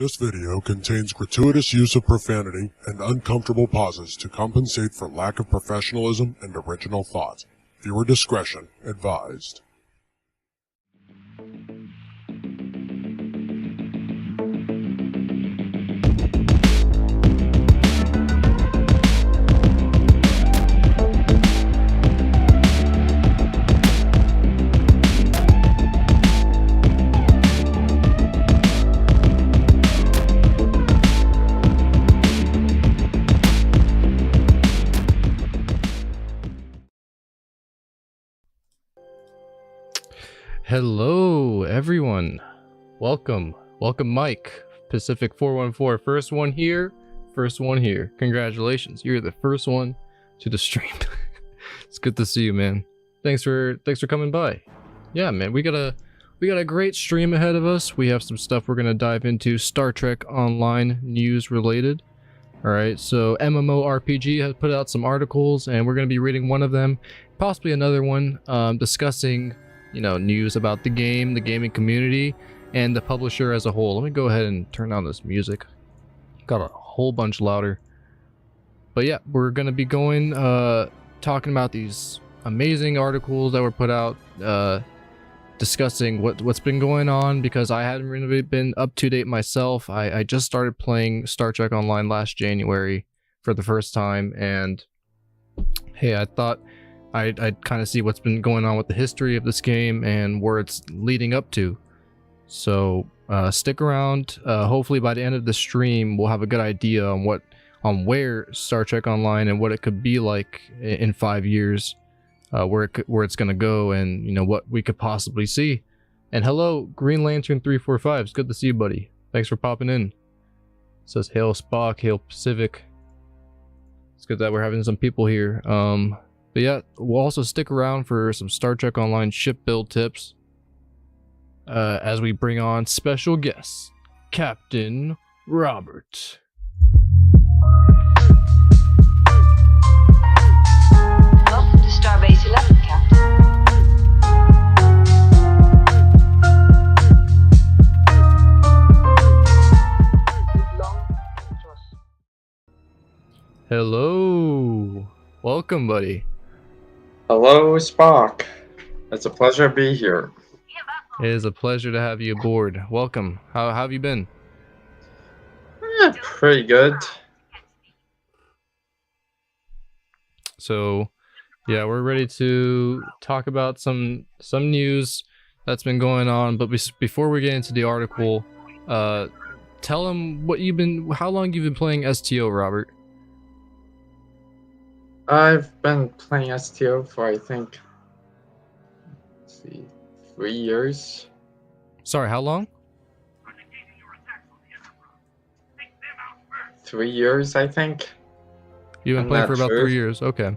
This video contains gratuitous use of profanity and uncomfortable pauses to compensate for lack of professionalism and original thought. Viewer discretion advised. Hello everyone, welcome Mike, Pacific 414, first one here, congratulations, you're the first one to the stream. It's good to see you, man. Thanks for coming by. Yeah, man, we got a great stream ahead of us. We have some stuff we're gonna dive into, Star Trek Online news related. Alright, so MMORPG has put out some articles and we're gonna be reading one of them, possibly another one, discussing news about the game, the gaming community, and the publisher as a whole. Let me go ahead and turn down this music. Got a whole bunch louder. But yeah, we're gonna be going talking about these amazing articles that were put out, discussing what's been going on, because I hadn't really been up to date myself. I just started playing Star Trek Online last January for the first time, and hey, I thought I'd kind of see what's been going on with the history of this game and where it's leading up to. So stick around. Hopefully by the end of the stream we'll have a good idea on where Star Trek Online and what it could be like in 5 years, where it's gonna go, and what we could possibly see. And hello, Green Lantern 345. It's good to see you, buddy. Thanks for popping in. It says hail Spock, hail Pacific. It's good that we're having some people here. But yeah, we'll also stick around for some Star Trek Online ship build tips as we bring on special guest, Captain Robert. Welcome to Starbase 11, Captain. Hello. Welcome, buddy. Hello, Spock. It's a pleasure to be here. It is a pleasure to have you aboard. Welcome. How have you been? Pretty good. So, yeah, we're ready to talk about some news that's been going on. But before we get into the article, tell them how long you've been playing STO, Robert. I've been playing STO for, I think, 3 years. Sorry, how long? 3 years, I think. You've been playing for about 3 years. Okay.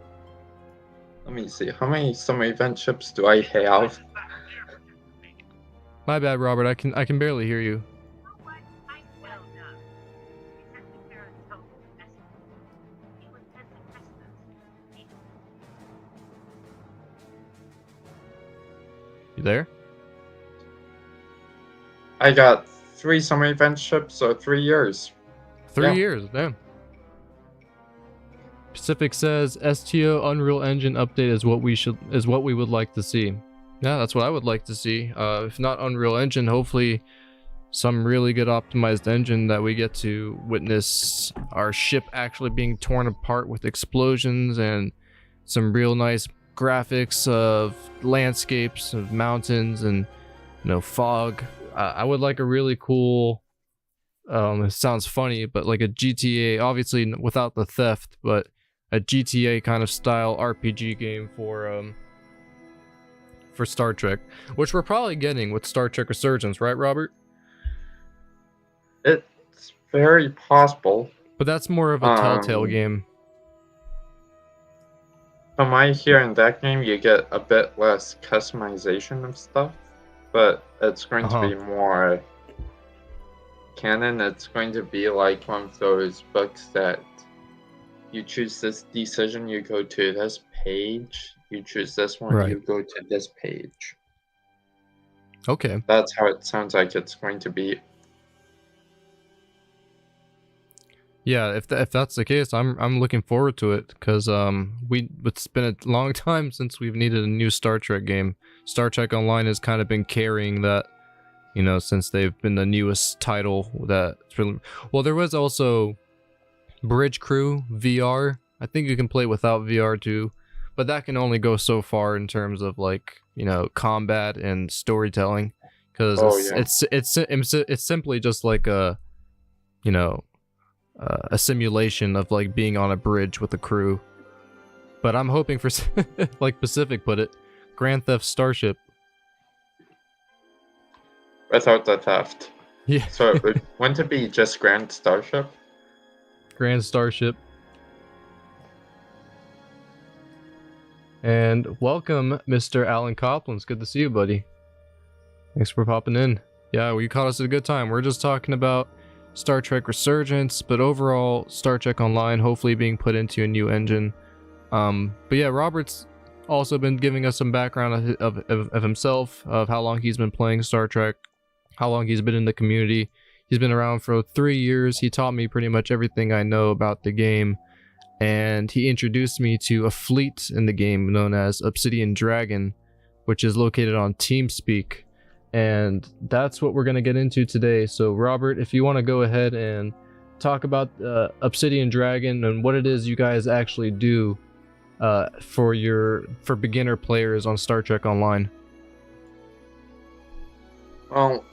Let me see. How many summer event ships do I have? My bad, Robert. I can barely hear you. You there? I got 3 summer event ships, so 3 years. 3 years, damn. Pacific says STO Unreal Engine update is what we would like to see. Yeah, that's what I would like to see. If not Unreal Engine, hopefully some really good optimized engine that we get to witness our ship actually being torn apart with explosions and some real nice graphics of landscapes of mountains and fog. I would like a really cool, it sounds funny, but like a GTA, obviously without the theft, but a GTA kind of style RPG game for Star Trek, which we're probably getting with Star Trek Resurgence, right, Robert? It's very possible. But that's more of a Telltale game. From what I hear in that game, you get a bit less customization of stuff, but it's going to be more canon. It's going to be like one of those books that you choose this decision, you go to this page. You choose this one, right. You go to this page. Okay. That's how it sounds like it's going to be. Yeah, if that's the case, I'm looking forward to it because it's been a long time since we've needed a new Star Trek game. Star Trek Online has kind of been carrying that, you know, since they've been the newest title that's really well. There was also Bridge Crew VR. I think you can play without VR too, but that can only go so far in terms of like, you know, combat and storytelling because it's simply just like a, you know, a simulation of like being on a bridge with a crew. But I'm hoping for like Pacific put it, Grand Theft Starship. Without the theft. Yeah. So wouldn't it be just Grand Starship? Grand Starship. And welcome, Mr. Alan Copland. It's good to see you, buddy. Thanks for popping in. Yeah, well, you caught us at a good time. We're just talking about Star Trek Resurgence, but overall Star Trek Online hopefully being put into a new engine. But yeah, Robert's also been giving us some background of himself, of how long he's been playing Star Trek, how long he's been in the community. He's been around for 3 years. He taught me pretty much everything I know about the game, and he introduced me to a fleet in the game known as Obsidian Dragon, which is located on TeamSpeak. And that's what we're going to get into today. So Robert, if you want to go ahead and talk about Obsidian Dragon and what it is you guys actually do for beginner players on Star Trek Online. Well,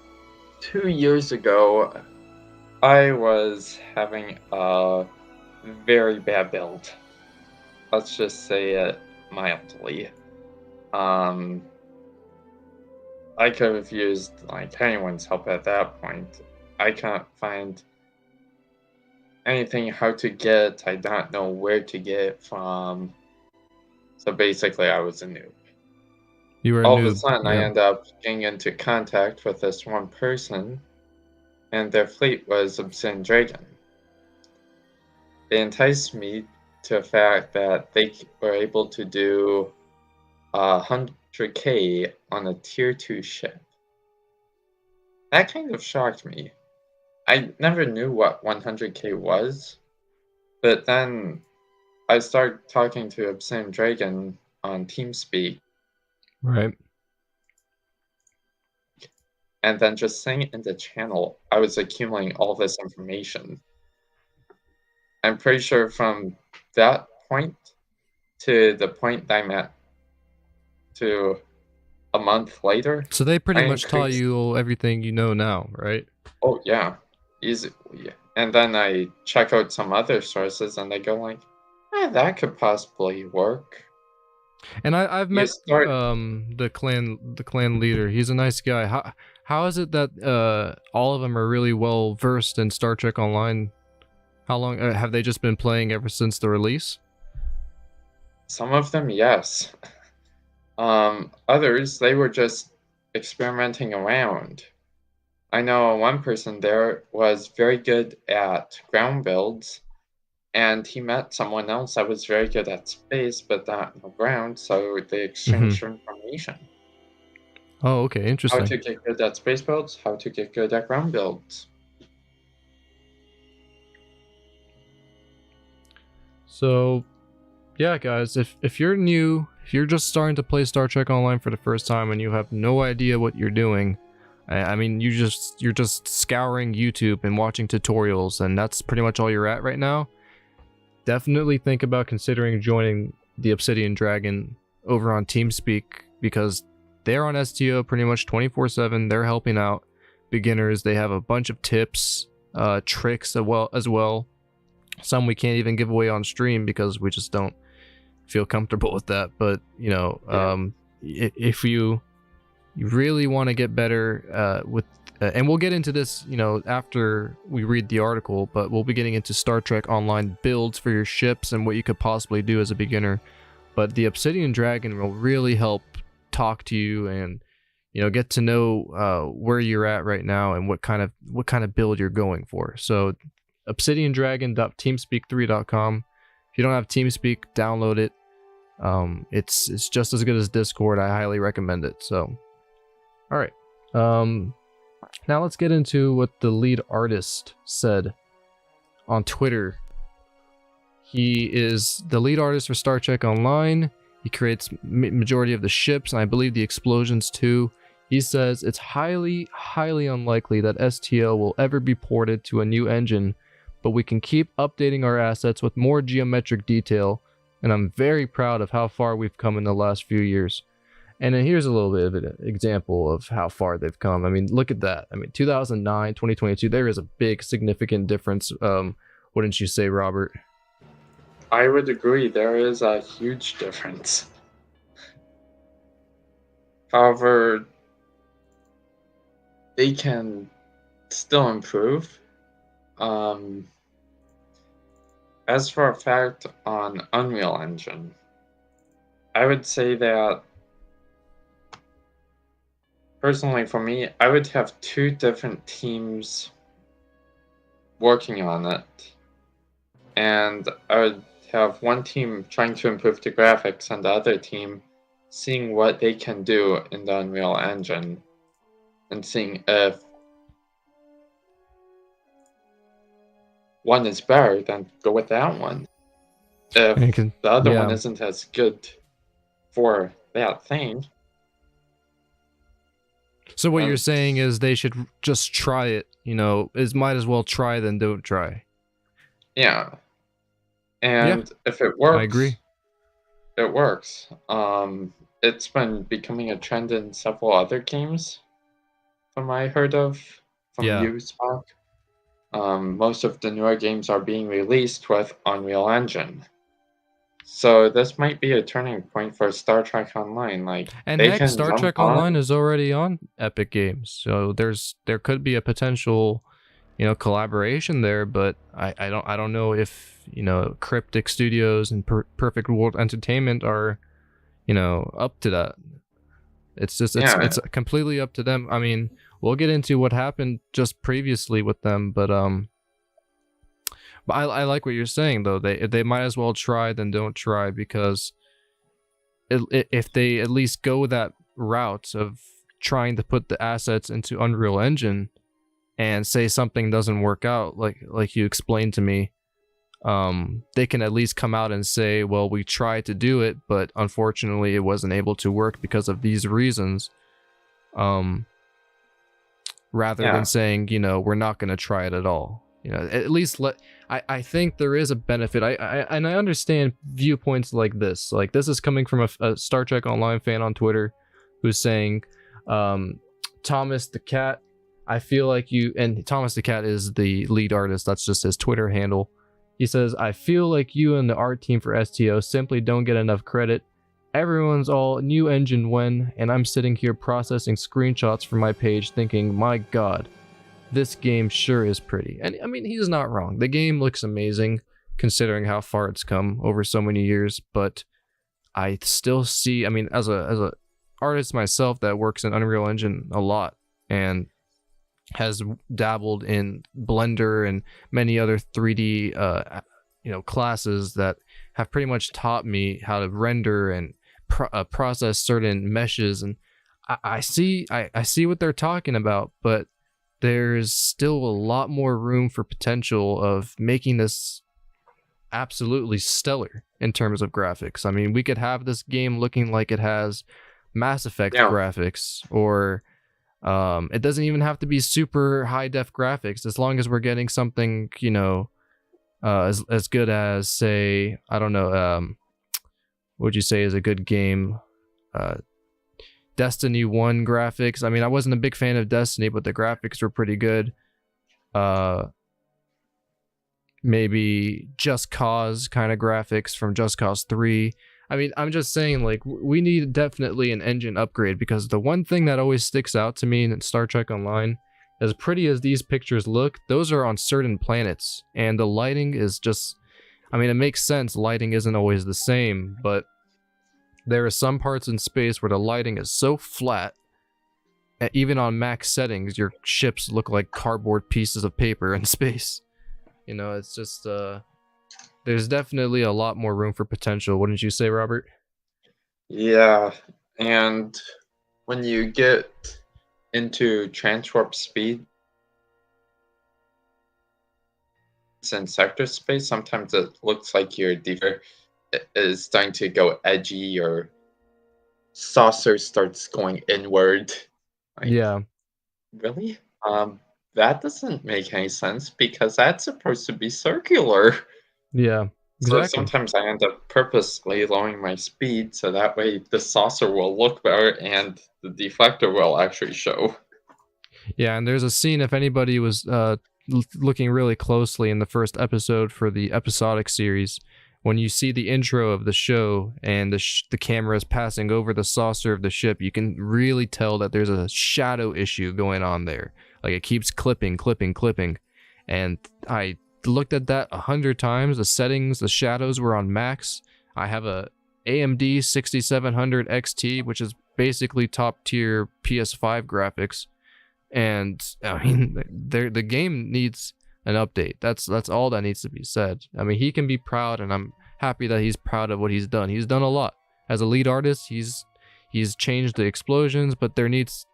2 years ago, I was having a very bad build. Let's just say it mildly. I could have used like anyone's help at that point. I can't find anything how to get. I don't know where to get it from. So basically, I was a noob. You were a All noob. of a sudden, I end up getting into contact with this one person, and their fleet was Obsidian Dragon. They enticed me to the fact that they were able to do 100k on a tier 2 ship. That kind of shocked me. I never knew what 100k was, but then I started talking to Obsidian Dragon on TeamSpeak. Right. And then just saying it in the channel, I was accumulating all this information. I'm pretty sure from that point to the point that I'm at to a month later. So they pretty much taught you everything you know now, right? Oh yeah, easy. And then I check out some other sources, and they go like, that could possibly work. And I've met the clan leader. He's a nice guy. How is it that all of them are really well versed in Star Trek Online? How long have they just been playing ever since the release? Some of them, yes. Others, they were just experimenting around. I know one person there was very good at ground builds, and he met someone else that was very good at space, but not on the ground, so they exchanged information. Oh, okay, interesting. How to get good at space builds, how to get good at ground builds. So, yeah, guys, if you're new, if you're just starting to play Star Trek Online for the first time and you have no idea what you're doing, I mean, you're just scouring YouTube and watching tutorials, and that's pretty much all you're at right now. Definitely think about considering joining the Obsidian Dragon over on TeamSpeak, because they're on STO pretty much 24/7. They're helping out beginners. They have a bunch of tips, tricks as well. Some we can't even give away on stream because we just don't feel comfortable with that. But you know, if you really want to get better with and we'll get into this, you know, after we read the article, but we'll be getting into Star Trek Online builds for your ships and what you could possibly do as a beginner. But the Obsidian Dragon will really help talk to you and, you know, get to know where you're at right now and what kind of build you're going for. So obsidiandragon.teamspeak3.com. If you don't have TeamSpeak, download it. It's just as good as Discord. I highly recommend it. So, all right. Now let's get into what the lead artist said on Twitter. He is the lead artist for Star Trek Online. He creates majority of the ships, and I believe the explosions too. He says it's highly, highly unlikely that STO will ever be ported to a new engine, but we can keep updating our assets with more geometric detail, and I'm very proud of how far we've come in the last few years. And then here's a little bit of an example of how far they've come. I mean, look at that. I mean, 2009, 2022, there is a big, significant difference. Wouldn't you say, Robert? I would agree. There is a huge difference. However, they can still improve. As for a fact on Unreal Engine, I would say that personally for me, I would have two different teams working on it. And I would have one team trying to improve the graphics and the other team seeing what they can do in the Unreal Engine and seeing if one is better, then go with that one. If the other one isn't as good for that thing. So what you're saying is they should just try it, you know, might as well try than don't try. Yeah. And if it works, I agree. It works. It's been becoming a trend in several other games from I heard of from you, Spock. Most of the newer games are being released with Unreal Engine. So this might be a turning point for Star Trek Online. And heck, Star Trek Online is already on Epic Games, so there could be a potential, you know, collaboration there. But I don't know if, you know, Cryptic Studios and Perfect World Entertainment are, you know, up to that. It's just it's completely up to them. I mean, we'll get into what happened just previously with them, but I like what you're saying though. They might as well try than don't try, because if they at least go that route of trying to put the assets into Unreal Engine and say something doesn't work out, like you explained to me, they can at least come out and say, well, we tried to do it, but unfortunately it wasn't able to work because of these reasons. Rather than saying, you know, we're not going to try it at all. You know, at least I think there is a benefit. I understand viewpoints like this. Like, this is coming from a Star Trek Online fan on Twitter who's saying, Thomas the Cat, I feel like you, and Thomas the Cat is the lead artist. That's just his Twitter handle. He says, I feel like you and the art team for STO simply don't get enough credit. Everyone's all new engine when, and I'm sitting here processing screenshots from my page thinking, my god, this game sure is pretty. And I mean, he's not wrong. The game looks amazing considering how far it's come over so many years, but I still see, I mean, as a artist myself that works in Unreal Engine a lot and has dabbled in Blender and many other 3D classes that have pretty much taught me how to render and process certain meshes, and I see what they're talking about, but there's still a lot more room for potential of making this absolutely stellar in terms of graphics. I mean, we could have this game looking like it has Mass Effect graphics, or it doesn't even have to be super high def graphics, as long as we're getting something, you know, as good as, say, I don't know, what would you say is a good game? Destiny 1 graphics. I mean, I wasn't a big fan of Destiny, but the graphics were pretty good. Maybe Just Cause kind of graphics from Just Cause 3. I mean, I'm just saying, like, we need definitely an engine upgrade, because the one thing that always sticks out to me in Star Trek Online, as pretty as these pictures look, those are on certain planets, and the lighting is just, I mean, it makes sense, lighting isn't always the same, but there are some parts in space where the lighting is so flat, even on max settings, your ships look like cardboard pieces of paper in space. You know, it's just, there's definitely a lot more room for potential, wouldn't you say, Robert? Yeah, and when you get into transwarp speed, it's in sector space, sometimes it looks like your defender is starting to go edgy, or saucer starts going inward. Like, Yeah. really? That doesn't make any sense because that's supposed to be circular. Yeah. So Exactly. sometimes I end up purposely lowering my speed so that way the saucer will look better and the deflector will actually show. Yeah, and there's a scene, if anybody was looking really closely in the first episode for the episodic series, when you see the intro of the show and the camera is passing over the saucer of the ship, you can really tell that there's a shadow issue going on there. Like, it keeps clipping. And I looked at that 100 times. The settings, the shadows were on max. I have a AMD 6700 XT, which is basically top tier PS5 graphics. And I mean, the game needs an update. That's all that needs to be said. I mean, he can be proud, and I'm happy that he's proud of what he's done. He's done a lot as a lead artist. He's changed the explosions, but there needs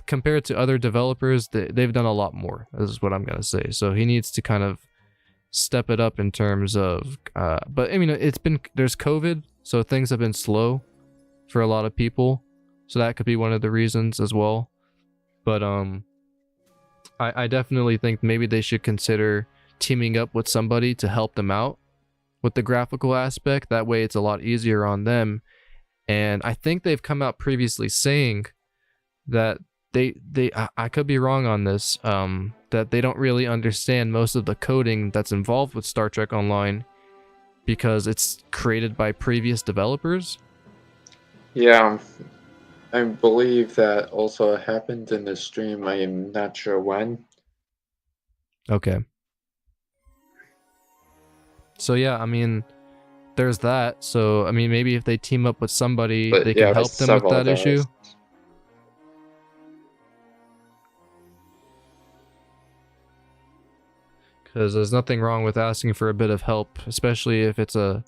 compared to other developers, they've done a lot more. This is what I'm gonna say. So he needs to kind of step it up in terms of. But I mean, there's COVID, so things have been slow for a lot of people. So that could be one of the reasons as well. But I definitely think maybe they should consider teaming up with somebody to help them out with the graphical aspect. That way it's a lot easier on them. And I think they've come out previously saying that I could be wrong on this, that they don't really understand most of the coding that's involved with Star Trek Online because it's created by previous developers. Yeah. I believe that also happened in the stream. I am not sure when. Okay. So yeah, I mean, there's that. So I mean, maybe if they team up with somebody, But they yeah, can help them with that issue. Because there's nothing wrong with asking for a bit of help, especially if it's a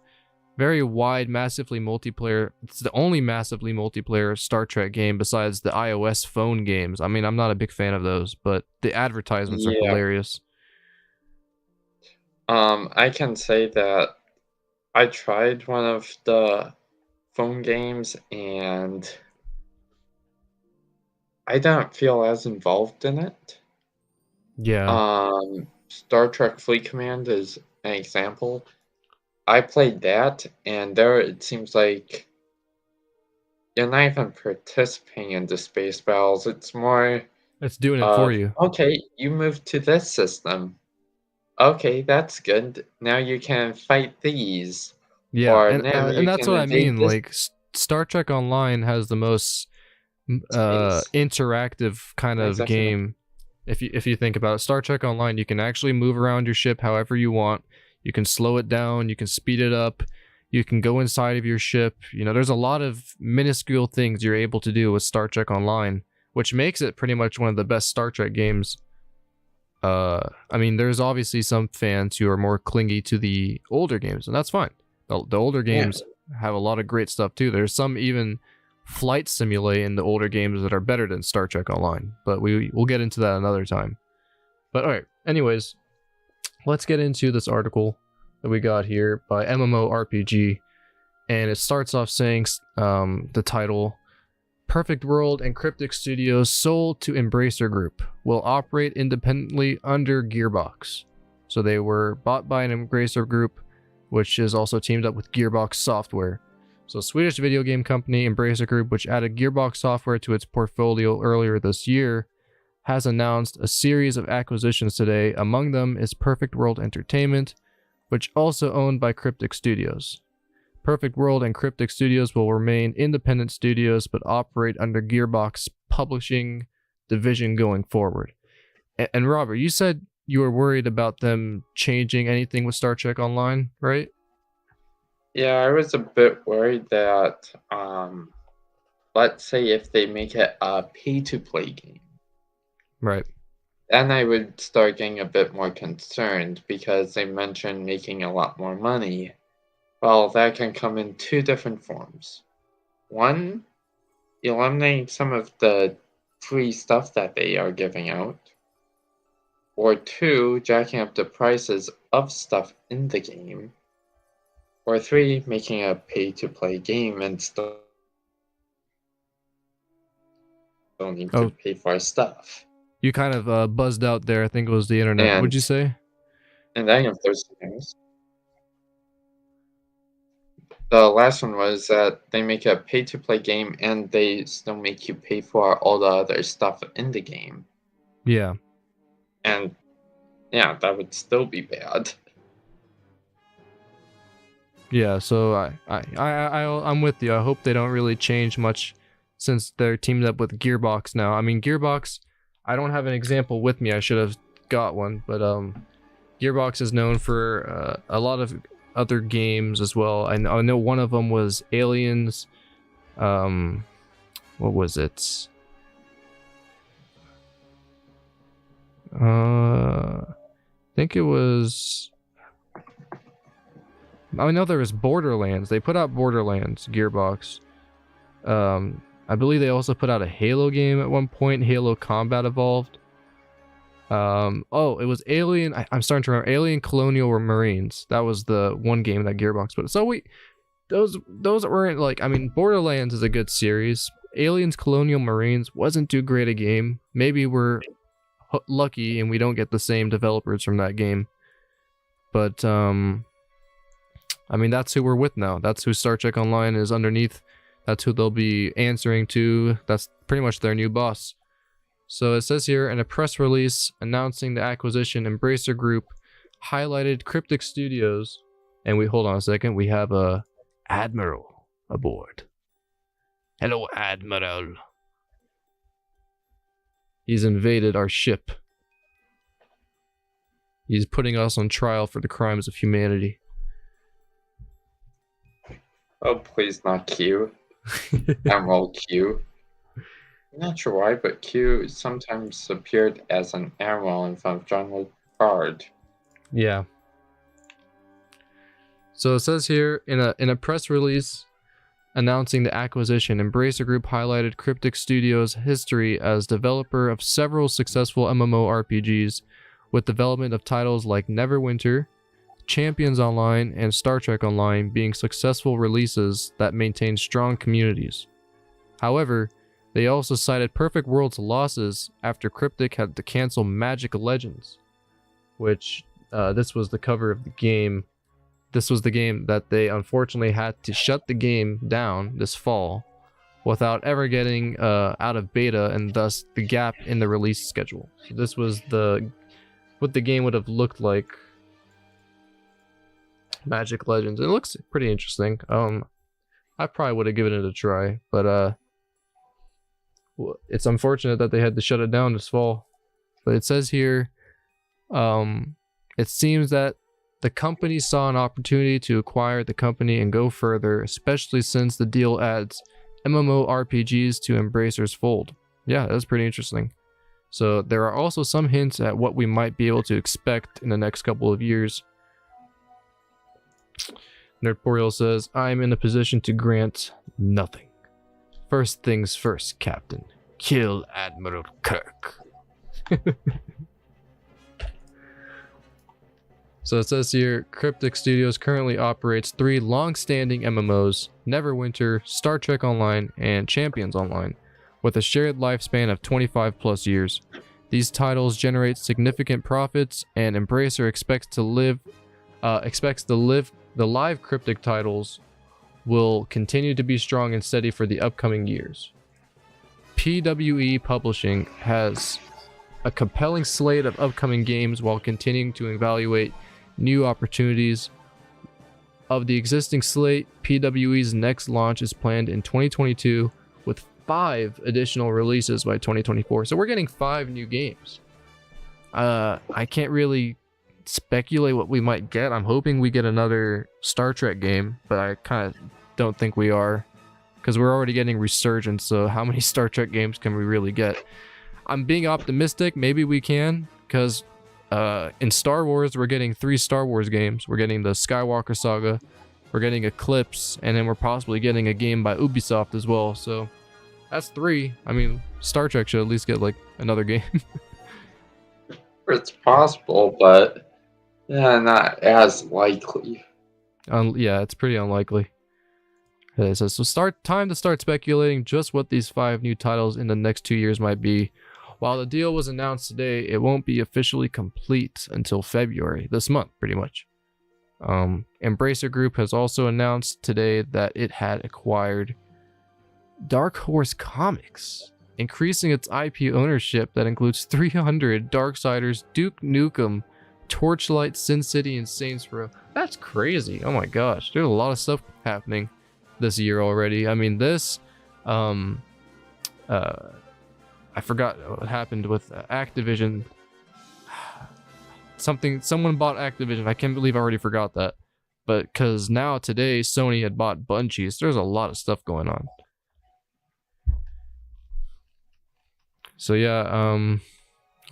very wide, massively multiplayer. It's the only massively multiplayer Star Trek game besides the iOS phone games. I mean, I'm not a big fan of those, but the advertisements are hilarious. I can say that I tried one of the phone games and I don't feel as involved in it. Yeah. Star Trek Fleet Command is an example. I played that, and there it seems like you're not even participating in the space battles. It's more. It's doing it for you. Okay, you moved to this system. Okay, that's good. Now you can fight these. Yeah, Or and now you that's can what I invade mean. this Like, Star Trek Online has the most space. interactive kind of Exactly. game. If you think about it, Star Trek Online, you can actually move around your ship however you want. You can slow it down, you can speed it up, you can go inside of your ship. You know, there's a lot of minuscule things you're able to do with Star Trek Online, which makes it pretty much one of the best Star Trek games. I mean, there's obviously some fans who are more clingy to the older games, and that's fine. The older games have a lot of great stuff too. There's some even flight simulate in the older games that are better than Star Trek Online, but we'll get into that another time. But all right, anyways, let's get into this article that we got here by MMORPG, and it starts off saying the title: Perfect World and Cryptic Studios sold to Embracer Group, will operate independently under Gearbox. So they were bought by an Embracer Group, which is also teamed up with Gearbox Software. So Swedish video game company Embracer Group, which added Gearbox software to its portfolio earlier this year, has announced a series of acquisitions today. Among them is Perfect World Entertainment, which also owned by Cryptic Studios. Perfect World and Cryptic Studios will remain independent studios but operate under Gearbox publishing division going forward. And Robert, you said you were worried about them changing anything with Star Trek Online, right? Yeah, I was a bit worried that, let's say if they make it a pay-to-play game. Right. Then I would start getting a bit more concerned because they mentioned making a lot more money. Well, that can come in two different forms. One, eliminating some of the free stuff that they are giving out. or 2, jacking up the prices of stuff in the game, or 3, making a pay-to-play game and still don't need to pay for stuff. You kind of buzzed out there. I think it was the internet. What'd you say? And any of those things. The last one was that they make a pay-to-play game and they still make you pay for all the other stuff in the game. Yeah. And yeah, that would still be bad. Yeah, so I'm with you. I hope they don't really change much since they're teamed up with Gearbox now. I mean, Gearbox, I don't have an example with me. I should have got one, but Gearbox is known for a lot of other games as well. I know one of them was Aliens. What was it? I think it was. I know there was Borderlands. They put out Borderlands, Gearbox. I believe they also put out a Halo game at one point, Halo Combat Evolved. Oh, it was Alien. I'm starting to remember. Alien Colonial Marines. That was the one game that Gearbox put. So those weren't like. I mean, Borderlands is a good series. Aliens Colonial Marines wasn't too great a game. Maybe we're lucky and we don't get the same developers from that game. But I mean, that's who we're with now. That's who Star Trek Online is underneath. That's who they'll be answering to. That's pretty much their new boss. So it says here in a press release announcing the acquisition, Embracer Group highlighted Cryptic Studios, and hold on a second, we have a Admiral aboard. Hello, Admiral. He's invaded our ship. He's putting us on trial for the crimes of humanity. Oh, please not Q. Admiral Q. I'm not sure why, but Q sometimes appeared as an admiral in front of John Card. Yeah. So it says here in a press release announcing the acquisition, Embracer Group highlighted Cryptic Studios' history as developer of several successful MMORPGs, with development of titles like Neverwinter, Champions Online, and Star Trek Online being successful releases that maintain strong communities. However, they also cited Perfect World's losses after Cryptic had to cancel Magic Legends, which this was the cover of the game. This was the game that they unfortunately had to shut the game down this fall without ever getting out of beta, and thus the gap in the release schedule. So this was what the game would have looked like. Magic Legends. It looks pretty interesting. I probably would have given it a try, but it's unfortunate that they had to shut it down this fall. But it says here, it seems that the company saw an opportunity to acquire the company and go further, especially since the deal adds MMORPGs to Embracer's fold. Yeah, that's pretty interesting. So there are also some hints at what we might be able to expect in the next couple of years. Nerdporial says, I'm in a position to grant nothing. First things first, Captain. Kill Admiral Kirk. So it says here, Cryptic Studios currently operates 3 long-standing MMOs, Neverwinter, Star Trek Online, and Champions Online, with a shared lifespan of 25 plus years. These titles generate significant profits, and Embracer expects the live Cryptic titles will continue to be strong and steady for the upcoming years. PWE Publishing has a compelling slate of upcoming games while continuing to evaluate new opportunities. Of the existing slate, PWE's next launch is planned in 2022 with 5 additional releases by 2024. So we're getting 5 new games. I can't really speculate what we might get. I'm hoping we get another Star Trek game, but I kind of don't think we are, because we're already getting Resurgence, so how many Star Trek games can we really get? I'm being optimistic. Maybe we can, because in Star Wars, we're getting 3 Star Wars games. We're getting the Skywalker Saga, we're getting Eclipse, and then we're possibly getting a game by Ubisoft as well. So that's 3. I mean, Star Trek should at least get like another game. It's possible, but yeah, not as likely. Yeah, it's pretty unlikely. Okay, so time to start speculating just what these 5 new titles in the next 2 years might be. While the deal was announced today, it won't be officially complete until February, this month, pretty much. Embracer Group has also announced today that it had acquired Dark Horse Comics, increasing its IP ownership that includes 300 Darksiders, Duke Nukem, Torchlight, Sin City, and Saints Row. That's crazy. Oh my gosh, there's a lot of stuff happening this year already. I mean, this, I forgot what happened with Activision. Someone bought Activision. I can't believe I already forgot that. But because now today Sony had bought Bungie, so there's a lot of stuff going on. So yeah,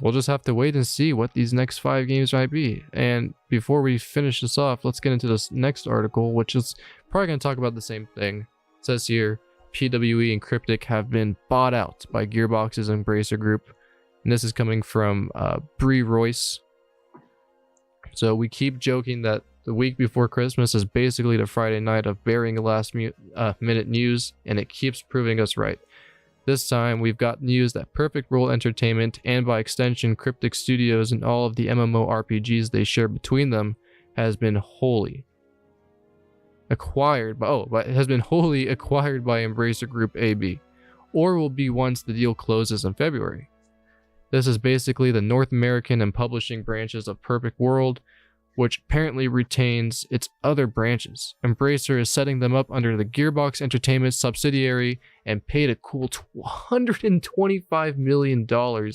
we'll just have to wait and see what these next 5 games might be. And before we finish this off, let's get into this next article, which is probably going to talk about the same thing. It says here, PWE and Cryptic have been bought out by Gearbox's Embracer Group. And this is coming from Bree Royce. So we keep joking that the week before Christmas is basically the Friday night of burying the last minute news, and it keeps proving us right. This time, we've got news that Perfect World Entertainment, and by extension Cryptic Studios and all of the MMORPGs they share between them, has been wholly acquired by Embracer Group AB, or will be once the deal closes in February. This is basically the North American and publishing branches of Perfect World, which apparently retains its other branches. Embracer is setting them up under the Gearbox Entertainment subsidiary and paid a cool $125 million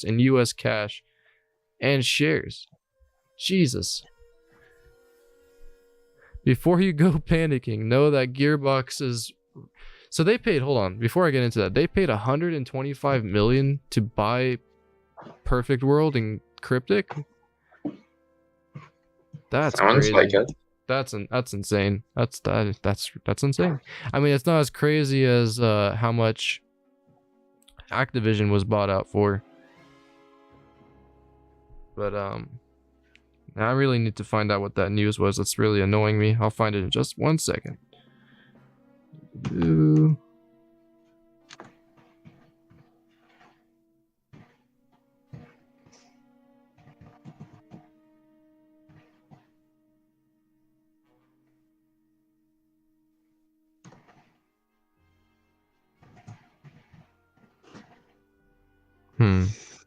in US cash and shares. Jesus. Before you go panicking, know that Gearbox is... So they paid, hold on, before I get into that, they paid $125 million to buy Perfect World and Cryptic? That's Sounds crazy. like it. That's insane. That's insane. I mean, it's not as crazy as how much Activision was bought out for. But I really need to find out what that news was. It's really annoying me. I'll find it in just 1 second.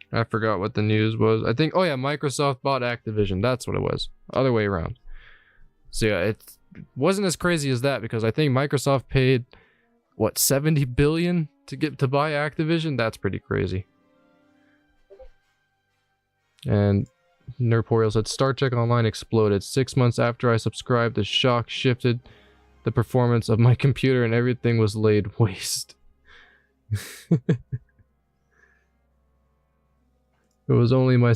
I forgot what the news was. I think, oh yeah, Microsoft bought Activision. That's what it was. Other way around. So yeah, it wasn't as crazy as that, because I think Microsoft paid, what, $70 billion to buy Activision? That's pretty crazy. And Nerporial said, Star Trek Online exploded. 6 months after I subscribed, the shock shifted the performance of my computer and everything was laid waste. It was only by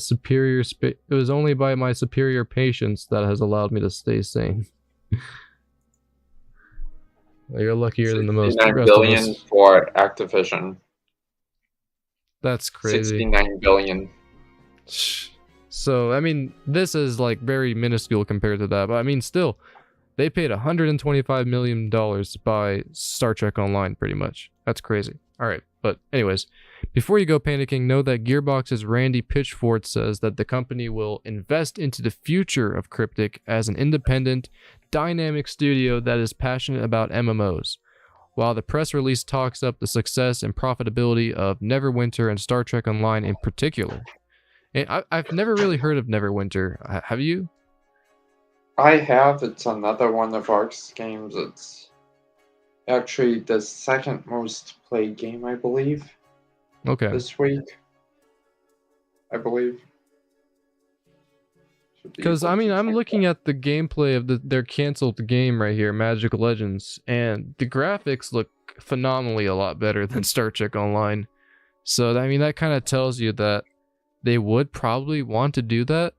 my superior patience that has allowed me to stay sane. Well, you're luckier than the most. $69 billion for Activision. That's crazy. $69 billion. So, I mean, this is like very minuscule compared to that, but I mean, still, they paid $125 million to buy Star Trek Online, pretty much. That's crazy. All right, but anyways, before you go panicking, know that Gearbox's Randy Pitchford says that the company will invest into the future of Cryptic as an independent, dynamic studio that is passionate about MMOs. While the press release talks up the success and profitability of Neverwinter and Star Trek Online in particular. And I've never really heard of Neverwinter. Have you? I have. It's another one of ARC's games. It's actually the second most played game, I believe. Okay. This week, I believe. Because, I mean, I'm looking at the gameplay of their canceled game right here, Magic Legends, and the graphics look phenomenally a lot better than Star Trek Online. So, I mean, that kind of tells you that they would probably want to do that,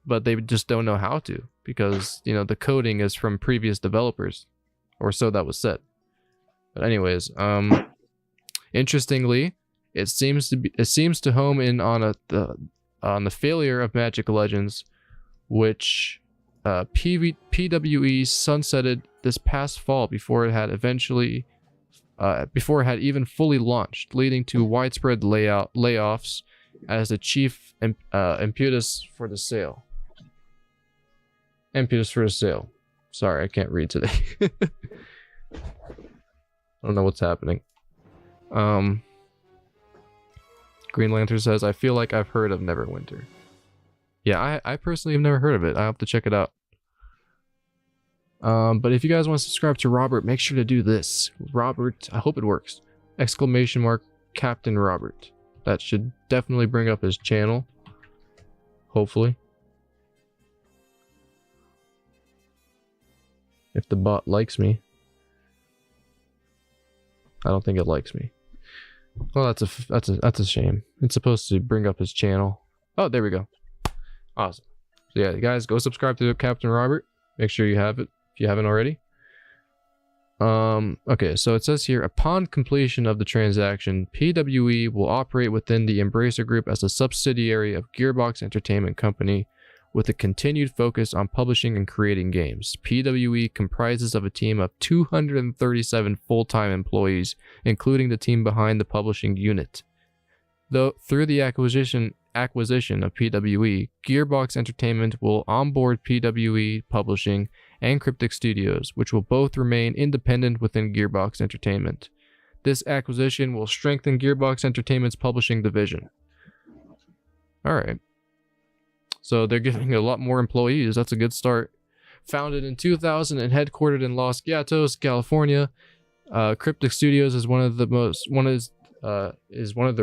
but they just don't know how to, because, you know, the coding is from previous developers, or so that was said. But anyways, interestingly, it seems to home in on on the failure of Magic Legends, which PWE sunsetted this past fall before it had even fully launched, leading to widespread layoffs as the chief impetus for the sale. Impetus for the sale. Sorry, I can't read today. I don't know what's happening. Green Lantern says, I feel like I've heard of Neverwinter. Yeah, I personally have never heard of it. I have to check it out. But if you guys want to subscribe to Robert, make sure to do this. Robert, I hope it works. ! Captain Robert. That should definitely bring up his channel. Hopefully. If the bot likes me. I don't think it likes me. Well, that's a shame. It's supposed to bring up his channel. Oh, there we go. Awesome. So yeah, guys, go subscribe to Captain Robert. Make sure you have it if you haven't already. Okay, so it says here, upon completion of the transaction, PWE will operate within the Embracer Group as a subsidiary of Gearbox Entertainment Company with a continued focus on publishing and creating games. PWE comprises of a team of 237 full-time employees, including the team behind the publishing unit. Though through the acquisition of PWE, Gearbox Entertainment will onboard PWE Publishing and Cryptic Studios, which will both remain independent within Gearbox Entertainment. This acquisition will strengthen Gearbox Entertainment's publishing division. Alright. So they're giving a lot more employees. That's a good start. Founded in 2000 and headquartered in Los Gatos, California, Cryptic Studios is one of the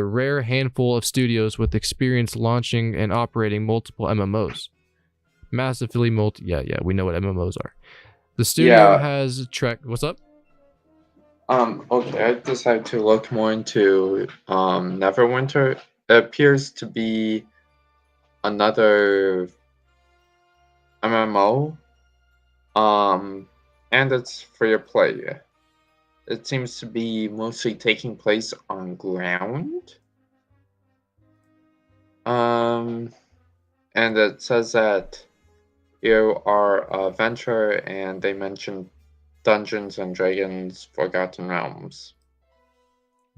rare handful of studios with experience launching and operating multiple MMOs. Massively yeah, we know what MMOs are. The studio has what's up? Okay, I decided to look more into Neverwinter. It appears to be another MMO. And it's free to play. It seems to be mostly taking place on ground. And it says that you are a venture, and they mentioned Dungeons and Dragons Forgotten Realms.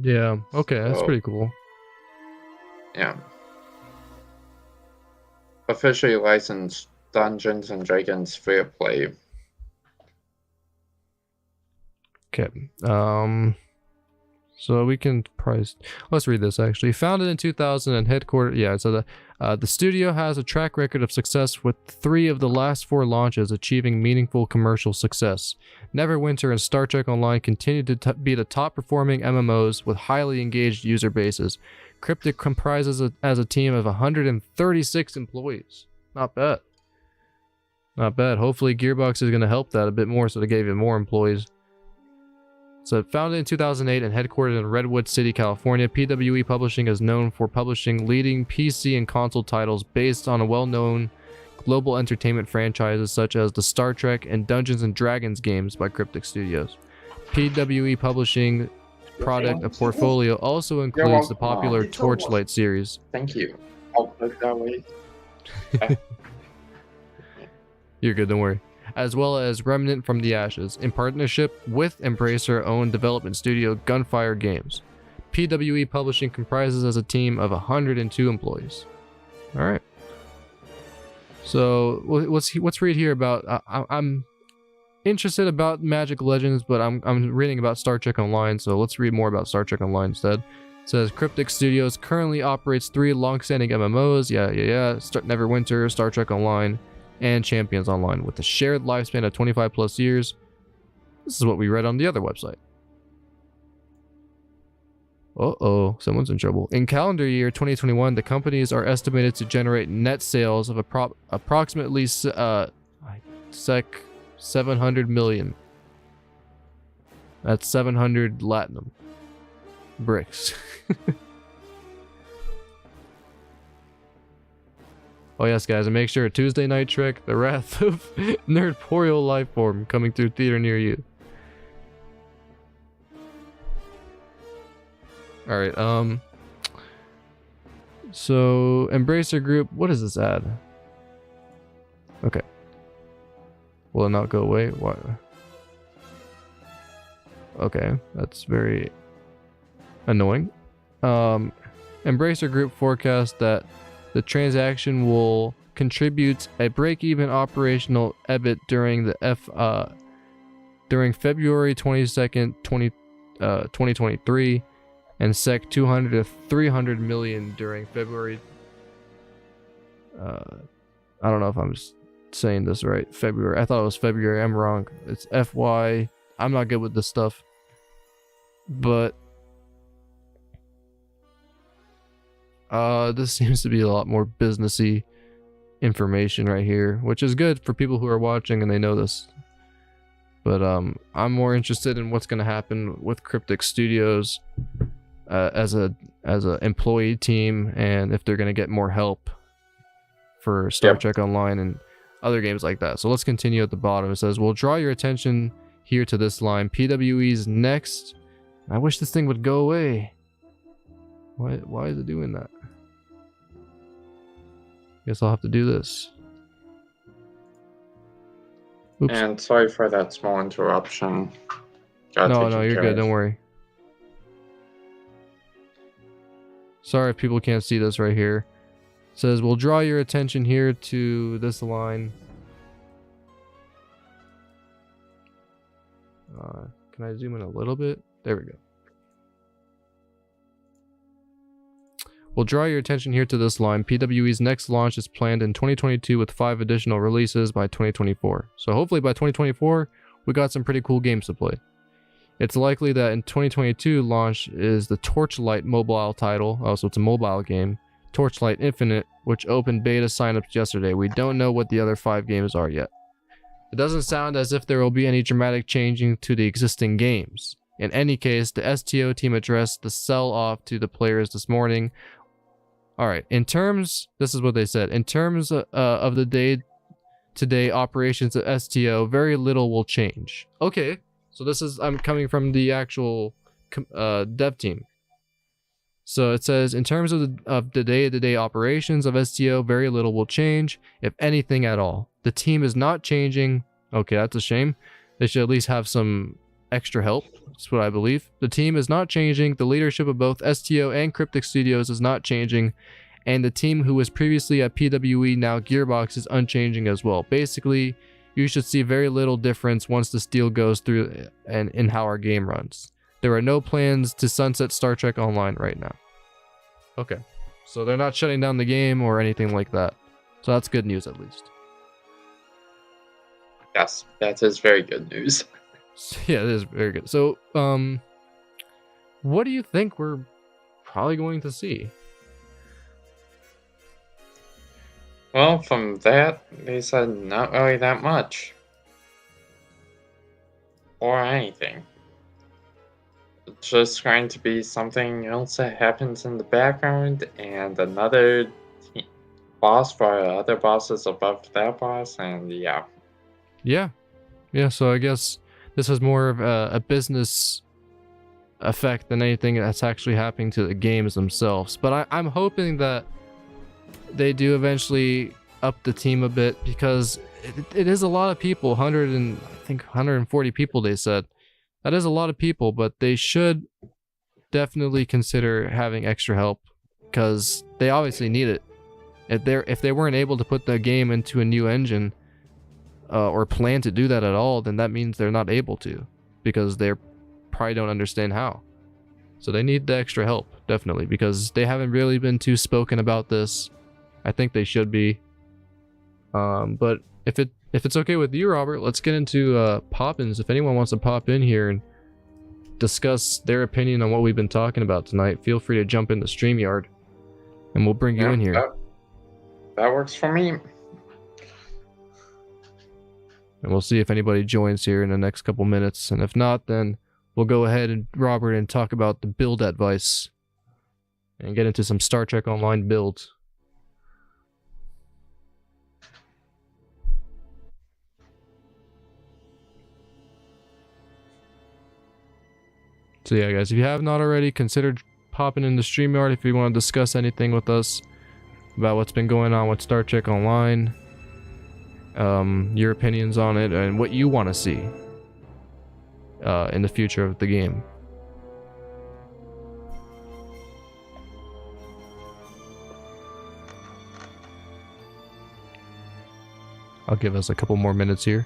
Yeah, okay, that's pretty cool. Yeah. Officially licensed Dungeons and Dragons free to play. Okay. So we can let's read this actually. Founded in 2000 and headquartered. Yeah, so the studio has a track record of success with 3 of the last 4 launches achieving meaningful commercial success. Neverwinter and Star Trek Online continue to be the top performing MMOs with highly engaged user bases. Cryptic comprises as a team of 136 employees. Not bad. Not bad. Hopefully Gearbox is going to help that a bit more so they gave you more employees. So founded in 2008 and headquartered in Redwood City, California, PWE Publishing is known for publishing leading PC and console titles based on a well-known global entertainment franchises such as the Star Trek and Dungeons and Dragons games by Cryptic Studios. PWE Publishing product portfolio also includes the popular Torchlight series. Thank you. I'll put it that way. You're good, don't worry. As well as Remnant from the Ashes, in partnership with Embracer-owned development studio Gunfire Games. PWE Publishing comprises as a team of 102 employees. All right. So let's read here about. I'm interested about Magic Legends, but I'm reading about Star Trek Online. So let's read more about Star Trek Online instead. It says Cryptic Studios currently operates 3 long-standing MMOs. Neverwinter, Star Trek Online, and Champions Online with a shared lifespan of 25 plus years. This is what we read on the other website. Someone's in trouble. In calendar year 2021, the companies are estimated to generate net sales of approximately 700 million. That's 700 Latinum bricks. Oh yes, guys, and make sure Tuesday Night Trek, The Wrath of Nerdporeal Lifeform, coming through theater near you. Alright, So, Embracer Group, what is this ad? Okay. Will it not go away? Why? Okay, that's very annoying. Embracer Group forecast that the transaction will contribute a break-even operational EBIT during the during February 22nd, 2023, and 200 to 300 million during February. I don't know if I'm saying this right. February. I thought it was February. I'm wrong. It's FY. I'm not good with this stuff. But this seems to be a lot more businessy information right here, which is good for people who are watching and they know this. But I'm more interested in what's going to happen with Cryptic Studios as a employee team, and if they're going to get more help for Star Trek Online and other games like that. So let's continue at the bottom. It says, we'll draw your attention here to this line. PWE's next. I wish this thing would go away. Why is it doing that? Guess I'll have to do this. Oops. And sorry for that small interruption. No, you're good. Don't worry. Sorry if people can't see this right here. It says, we'll draw your attention here to this line. Can I zoom in a little bit? There we go. We'll draw your attention here to this line. PWE's next launch is planned in 2022 with 5 additional releases by 2024. So hopefully by 2024, we got some pretty cool games to play. It's likely that in 2022 launch is the Torchlight mobile title. Oh, so it's a mobile game. Torchlight Infinite, which opened beta signups yesterday. We don't know what the other 5 games are yet. It doesn't sound as if there will be any dramatic changing to the existing games. In any case, the STO team addressed the sell-off to the players this morning. Alright, this is what they said. In terms of the day-to-day operations of STO, very little will change. Okay, so I'm coming from the actual dev team. So it says, in terms of the day-to-day operations of STO, very little will change, if anything at all. The team is not changing. Okay, that's a shame. They should at least have some extra help. That's what I believe. The team is not changing. The leadership of both STO and Cryptic Studios is not changing. And the team who was previously at PWE, now Gearbox, is unchanging as well. Basically, you should see very little difference once the steel goes through and in how our game runs. There are no plans to sunset Star Trek Online right now. Okay, so they're not shutting down the game or anything like that. So that's good news at least. Yes, that is very good news. Yeah, it is very good. So, what do you think we're probably going to see? Well, from that, they said not really that much. Or anything. It's just going to be something else that happens in the background, and another boss for other bosses above that boss, and yeah. Yeah, so I guess this is more of a business effect than anything that's actually happening to the games themselves. But I'm hoping that they do eventually up the team a bit, because it is a lot of people. 140 people, they said. That is a lot of people, but they should definitely consider having extra help, because they obviously need it. If they weren't able to put the game into a new engine, or plan to do that at all, then that means they're not able to, because they probably don't understand how. So they need the extra help, definitely, because they haven't really been too spoken about this. I think they should be. But if it's okay with you, Robert, let's get into pop-ins. If anyone wants to pop in here and discuss their opinion on what we've been talking about tonight, feel free to jump in the StreamYard, and we'll bring you in here. That works for me. And we'll see if anybody joins here in the next couple minutes. And if not, then we'll go ahead and Robert and talk about the build advice and get into some Star Trek Online builds. So yeah, guys, if you have not already, consider popping in the StreamYard if you want to discuss anything with us about what's been going on with Star Trek Online, your opinions on it, and what you want to see in the future of the game. I'll give us a couple more minutes here.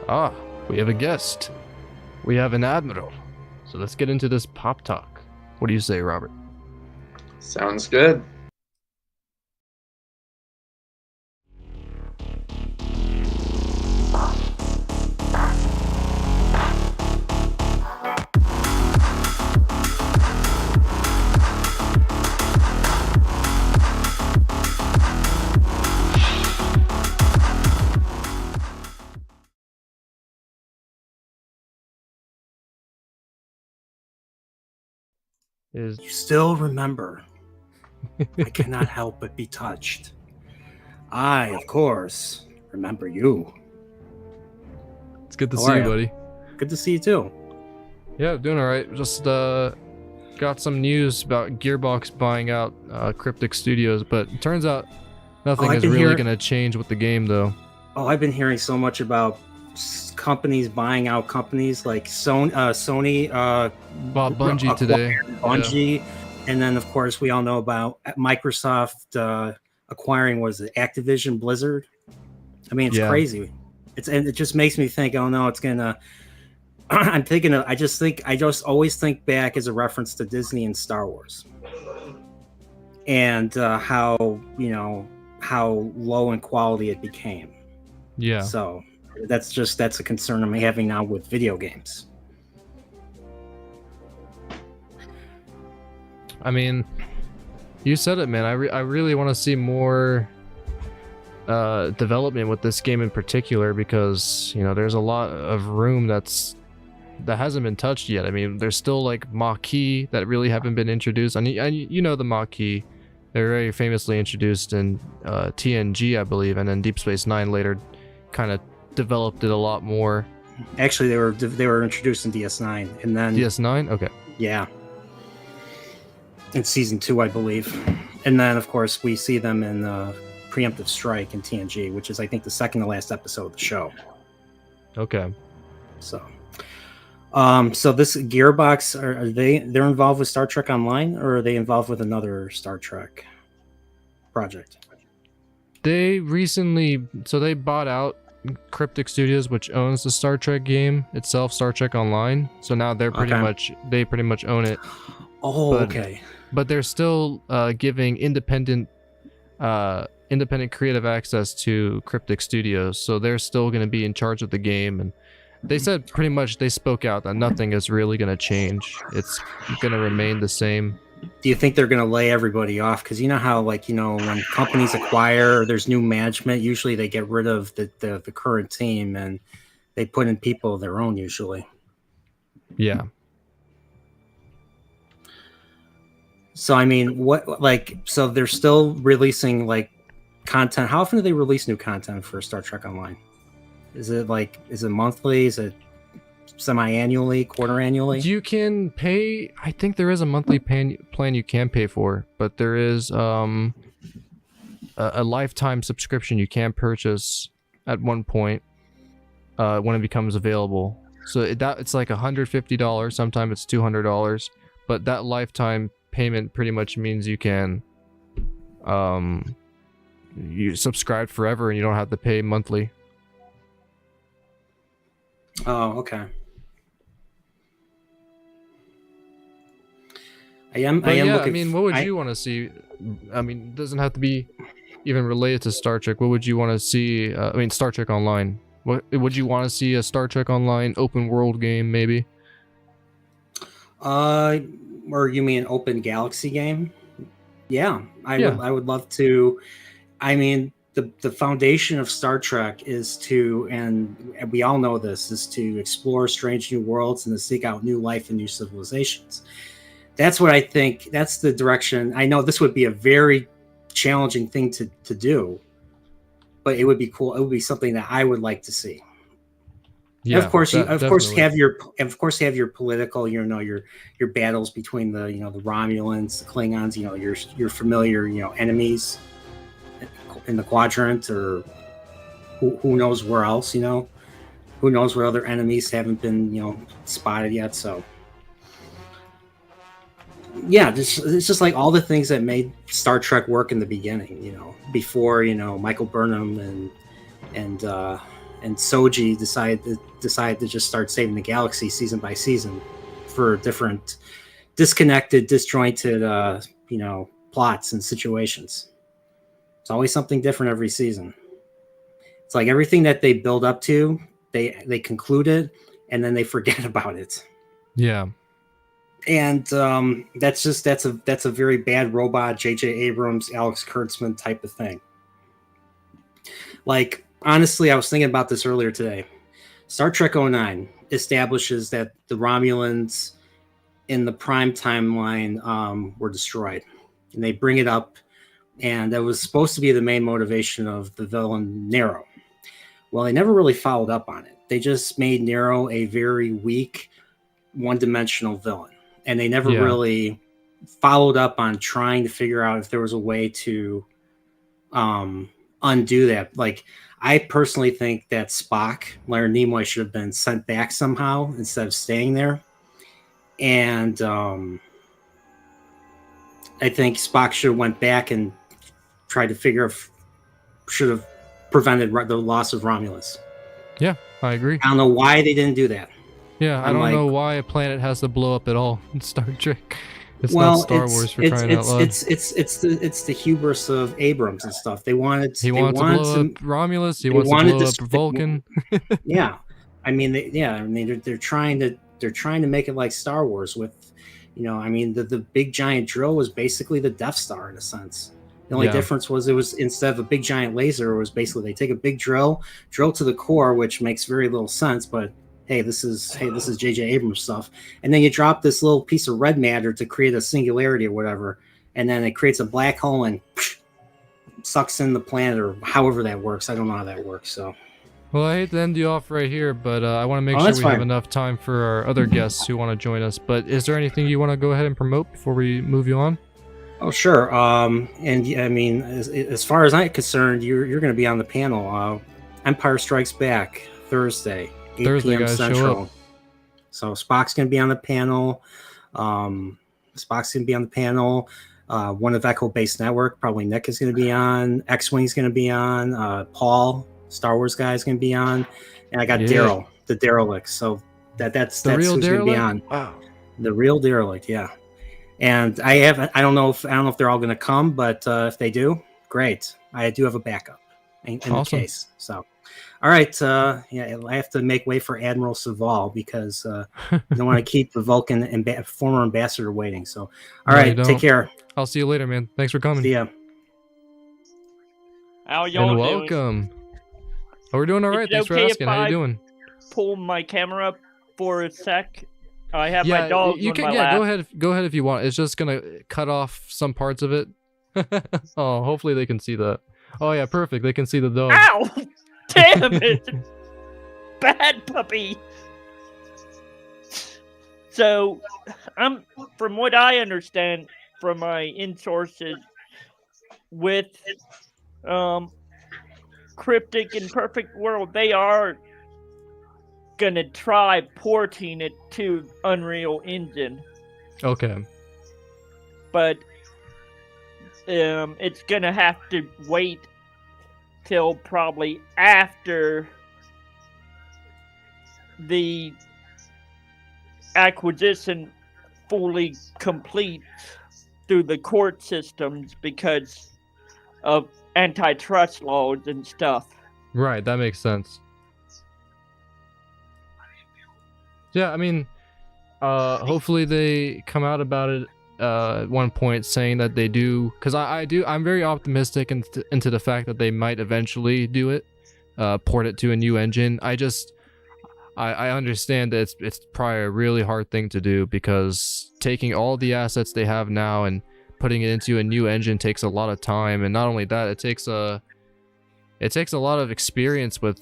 Ah, we have a guest. We have an admiral. So let's get into this pop talk. What do you say, Robert? Sounds good. You still remember. I cannot help but be touched. I, of course, remember you. It's good to see you, buddy. Good to see you too. Yeah, doing all right. Just got some news about Gearbox buying out Cryptic Studios, but it turns out nothing is really going to change with the game, though. Oh, I've been hearing so much about companies buying out companies like Sony bought Bungie today. Bungie, yeah. And then of course we all know about Microsoft acquiring Activision Blizzard. I mean, it's crazy. And it just makes me think, oh no, it's gonna. I'm thinking of. I just always think back as a reference to Disney and Star Wars, and how low in quality it became. Yeah. So. That's a concern I'm having now with video games. I mean, you said it, man. I really want to see more development with this game in particular, because there's a lot of room that hasn't been touched yet. I mean, there's still like Maquis that really haven't been introduced. And the Maquis, they're very famously introduced in TNG, I believe, and then Deep Space Nine later kind of developed it a lot more. Actually, they were introduced in DS9, and then DS9. Okay. Yeah. In season 2, I believe, and then of course we see them in Preemptive Strike in TNG, which is I think the second to last episode of the show. Okay. So this Gearbox, they're involved with Star Trek Online, or are they involved with another Star Trek project? They they bought out Cryptic Studios, which owns the Star Trek game itself, Star Trek Online. So now they pretty much own it. Oh, okay. But they're still giving independent creative access to Cryptic Studios. So they're still going to be in charge of the game, and they said pretty much, they spoke out that nothing is really going to change. It's going to remain the same. Do you think they're going to lay everybody off? Because you know how, when companies acquire, or there's new management, usually they get rid of the current team and they put in people of their own usually. Yeah. So, I mean, so they're still releasing content. How often do they release new content for Star Trek Online? Is it monthly? Is it semi-annually, quarter-annually? You can pay. I think there is a monthly plan you can pay for, but there is a lifetime subscription you can purchase at one point when it becomes available. So it's like $150. Sometimes it's $200, but that lifetime payment pretty much means you can you subscribe forever and you don't have to pay monthly. Oh, okay. I am looking. I mean, what would you want to see? I mean, it doesn't have to be even related to Star Trek. What would you want to see? Star Trek Online. What would you want to see? A Star Trek Online open world game, maybe? Or you mean open galaxy game? Yeah, I would love to. I mean, the foundation of Star Trek is to, and we all know this, is to explore strange new worlds and to seek out new life and new civilizations. That's what I think. That's the direction. I know this would be a very challenging thing to do, but it would be cool. It would be something that I would like to see. Yeah, and of course, you have your political, your battles between the the Romulans, the Klingons, your familiar enemies in the quadrant, or who knows where else, who knows what other enemies haven't been spotted yet. So yeah, it's just like all the things that made Star Trek work in the beginning, before Michael Burnham and Soji decided to just start saving the galaxy season by season for different disconnected, disjointed plots and situations. It's always something different every season. It's like everything that they build up to, they conclude it and then they forget about it. Yeah. And that's a very bad robot J.J. Abrams, Alex Kurtzman type of thing. Like, honestly, I was thinking about this earlier today. Star Trek 09 establishes that the Romulans in the Prime timeline were destroyed. And they bring it up, and that was supposed to be the main motivation of the villain Nero. Well, they never really followed up on it. They just made Nero a very weak, one-dimensional villain. And they never really followed up on trying to figure out if there was a way to undo that. Like, I personally think that Spock, Leonard Nimoy, should have been sent back somehow instead of staying there. And I think Spock should have went back and tried to figure if should have prevented the loss of Romulus. Yeah, I agree. I don't know why they didn't do that. Yeah, I don't know why a planet has to blow up at all in Star Trek. It's not Star Wars for crying out loud. It's the hubris of Abrams and stuff. He wanted to blow up Romulus. He wants to blow up Vulcan. Yeah, I mean, they're trying to make it like Star Wars with, the big giant drill was basically the Death Star in a sense. The only difference was it was, instead of a big giant laser, it was basically they take a big drill to the core, which makes very little sense, but hey, this is J.J. Abrams stuff. And then you drop this little piece of red matter to create a singularity or whatever, and then it creates a black hole and sucks in the planet, or however that works. I don't know how that works. So, well, I hate to end you off right here, but I want to make sure we have enough time for our other guests who want to join us. But is there anything you want to go ahead and promote before we move you on? Oh, sure. And I mean, as far as I'm concerned, you're going to be on the panel. Empire Strikes Back, Thursday. 8 p.m. guys, Central. show up. So Spock's going to be on the panel. One of Echo Base Network, probably Nick is going to be on. X-Wing's going to be on. Paul, Star Wars guy, is going to be on. And I got Daryl, the Derelict. So that's who's going to be on. Wow. The real Derelict, yeah. And I don't know if they're all going to come, but if they do, great. I do have a backup in the case. So. All right, I have to make way for Admiral Saval because I don't want to keep the Vulcan former ambassador waiting. So, all right, take care. I'll see you later, man. Thanks for coming. See ya. How y'all and doing? welcome. Oh, we're doing all right. Thanks for asking. How you doing? Pull my camera up for a sec. I have my dog on my lap. Go ahead if you want. It's just gonna cut off some parts of it. Oh, hopefully they can see that. Oh yeah, perfect. They can see the dog. Ow! Damn it! Bad puppy! So, from what I understand from my in-sources, with Cryptic and Perfect World, they are gonna try porting it to Unreal Engine. Okay. But it's gonna have to wait till probably after the acquisition fully completes through the court systems because of antitrust laws and stuff. Right, that makes sense. Yeah, I mean, hopefully they come out about it at one point saying that they do, because I'm very optimistic into the fact that they might eventually do it, port it to a new engine. I understand that it's probably a really hard thing to do, because taking all the assets they have now and putting it into a new engine takes a lot of time, and not only that, it takes a lot of experience with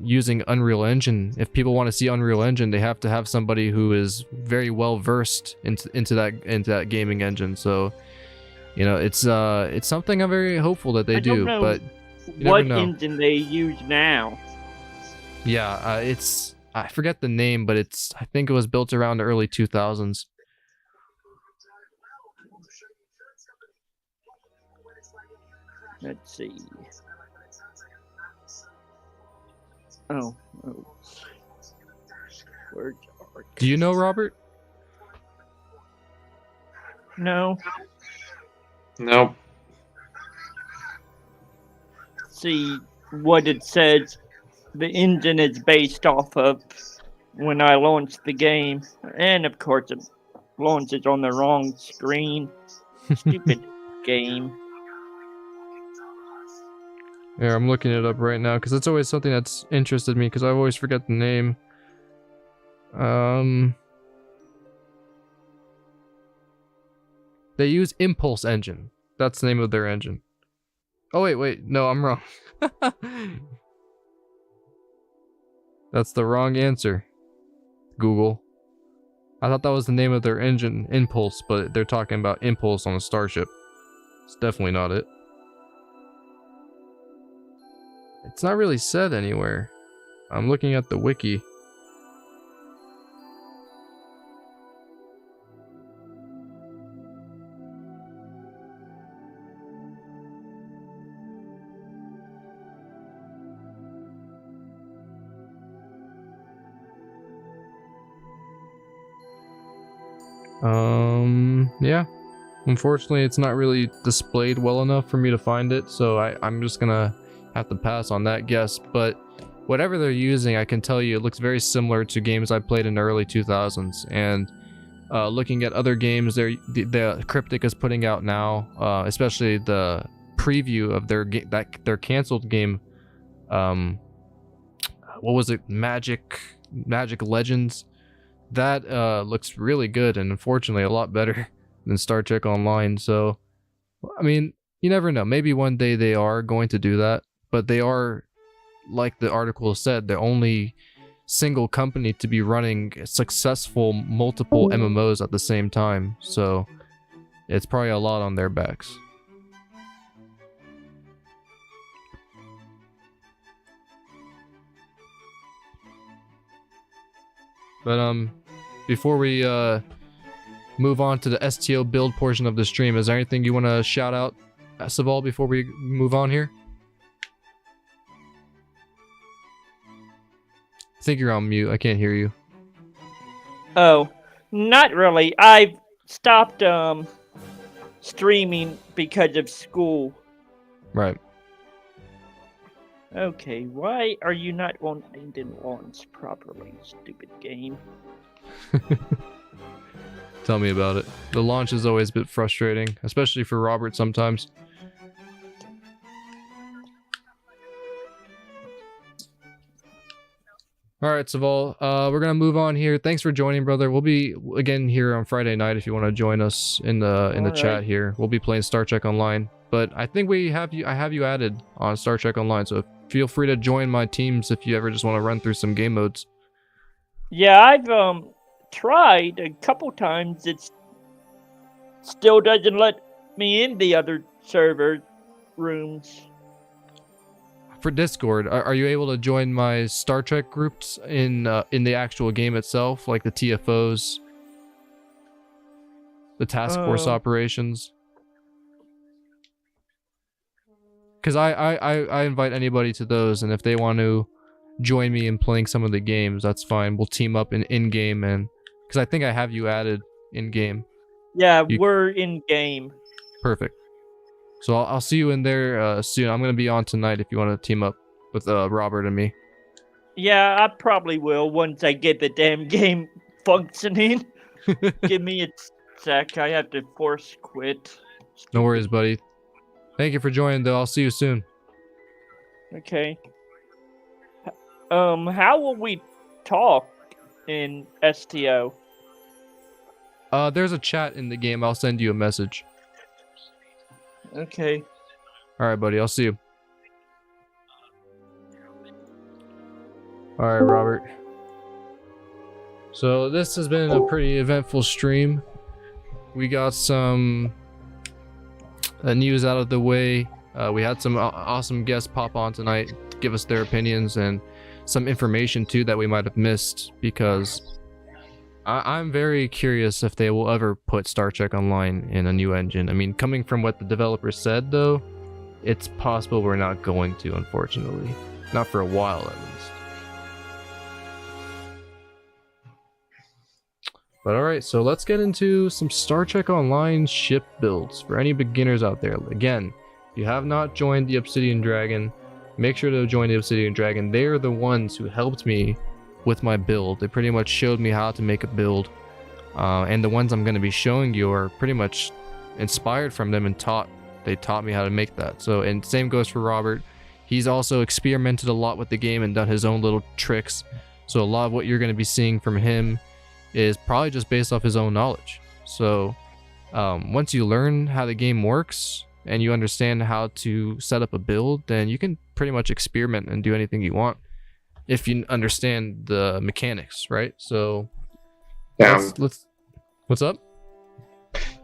using Unreal Engine. If people want to see Unreal Engine, they have to have somebody who is very well versed into that gaming engine. So, you know, it's something I'm very hopeful that they do. But you what never know. engine they use now? Yeah, I forget the name, but I think it was built around the early 2000s. Let's see. Oh. Where's Ark? Do you know, Robert? No. Nope. See what it says. The engine is based off of when I launched the game, and of course it launches on the wrong screen. Stupid game. Yeah, I'm looking it up right now because it's always something that's interested me, because I always forget the name. They use Impulse Engine. That's the name of their engine. Oh wait, no, I'm wrong. That's the wrong answer, Google. I thought that was the name of their engine, Impulse, but they're talking about Impulse on a Starship. It's definitely not it. It's not really said anywhere. I'm looking at the wiki. Yeah. Unfortunately, it's not really displayed well enough for me to find it, so I'm just gonna have to pass on that guess. But whatever they're using, I can tell you it looks very similar to games I played in the early 2000s. And looking at other games the Cryptic is putting out now, especially the preview of their canceled game, what was it, Magic Legends, that looks really good, and unfortunately a lot better than Star Trek Online. So I mean, you never know, maybe one day they are going to do that, but they are, like the article said, the only single company to be running successful multiple MMOs at the same time, so it's probably a lot on their backs. But before we move on to the STO build portion of the stream, is there anything you want to shout out, Saval, before we move on here? I think you're on mute. I can't hear you. Oh, not really. I've stopped streaming because of school. Right. Okay, why are you not wanting to launch properly, stupid game? Tell me about it. The launch is always a bit frustrating, especially for Robert sometimes. Alright, Saval, we're gonna move on here. Thanks for joining, brother. We'll be again here on Friday night if you want to join us in the chat here. We'll be playing Star Trek Online. But I think I have you added on Star Trek Online, so feel free to join my teams if you ever just want to run through some game modes. Yeah, I've tried a couple times. It still doesn't let me in the other server rooms. For Discord, are you able to join my Star Trek groups in the actual game itself, like the TFOs, the Task Force operations? Because I invite anybody to those, and if they want to join me in playing some of the games, that's fine. We'll team up in-game, and because I think I have you added in-game. Yeah, we're in-game. Perfect. So I'll see you in there soon. I'm going to be on tonight if you want to team up with Robert and me. Yeah, I probably will once I get the damn game functioning. Give me its Zach. I have to force quit. No worries, buddy. Thank you for joining, though. I'll see you soon. Okay. How will we talk in STO? There's a chat in the game. I'll send you a message. Okay. All right, buddy. I'll see you. All right, Robert. So this has been a pretty eventful stream. We got some news out of the way. We had some awesome guests pop on tonight, give us their opinions and some information too that we might have missed, because I'm very curious if they will ever put Star Trek Online in a new engine. I mean, coming from what the developers said though, it's possible we're not going to, unfortunately. Not for a while, at least. But alright, so let's get into some Star Trek Online ship builds for any beginners out there. Again, if you have not joined the Obsidian Dragon, make sure to join the Obsidian Dragon. They're the ones who helped me with my build. They pretty much showed me how to make a build. And the ones I'm going to be showing you are pretty much inspired from them and they taught me how to make that. So, and same goes for Robert. He's also experimented a lot with the game and done his own little tricks. So a lot of what you're going to be seeing from him is probably just based off his own knowledge. So once you learn how the game works and you understand how to set up a build, then you can pretty much experiment and do anything you want if you understand the mechanics, right? So Yeah. let's what's up?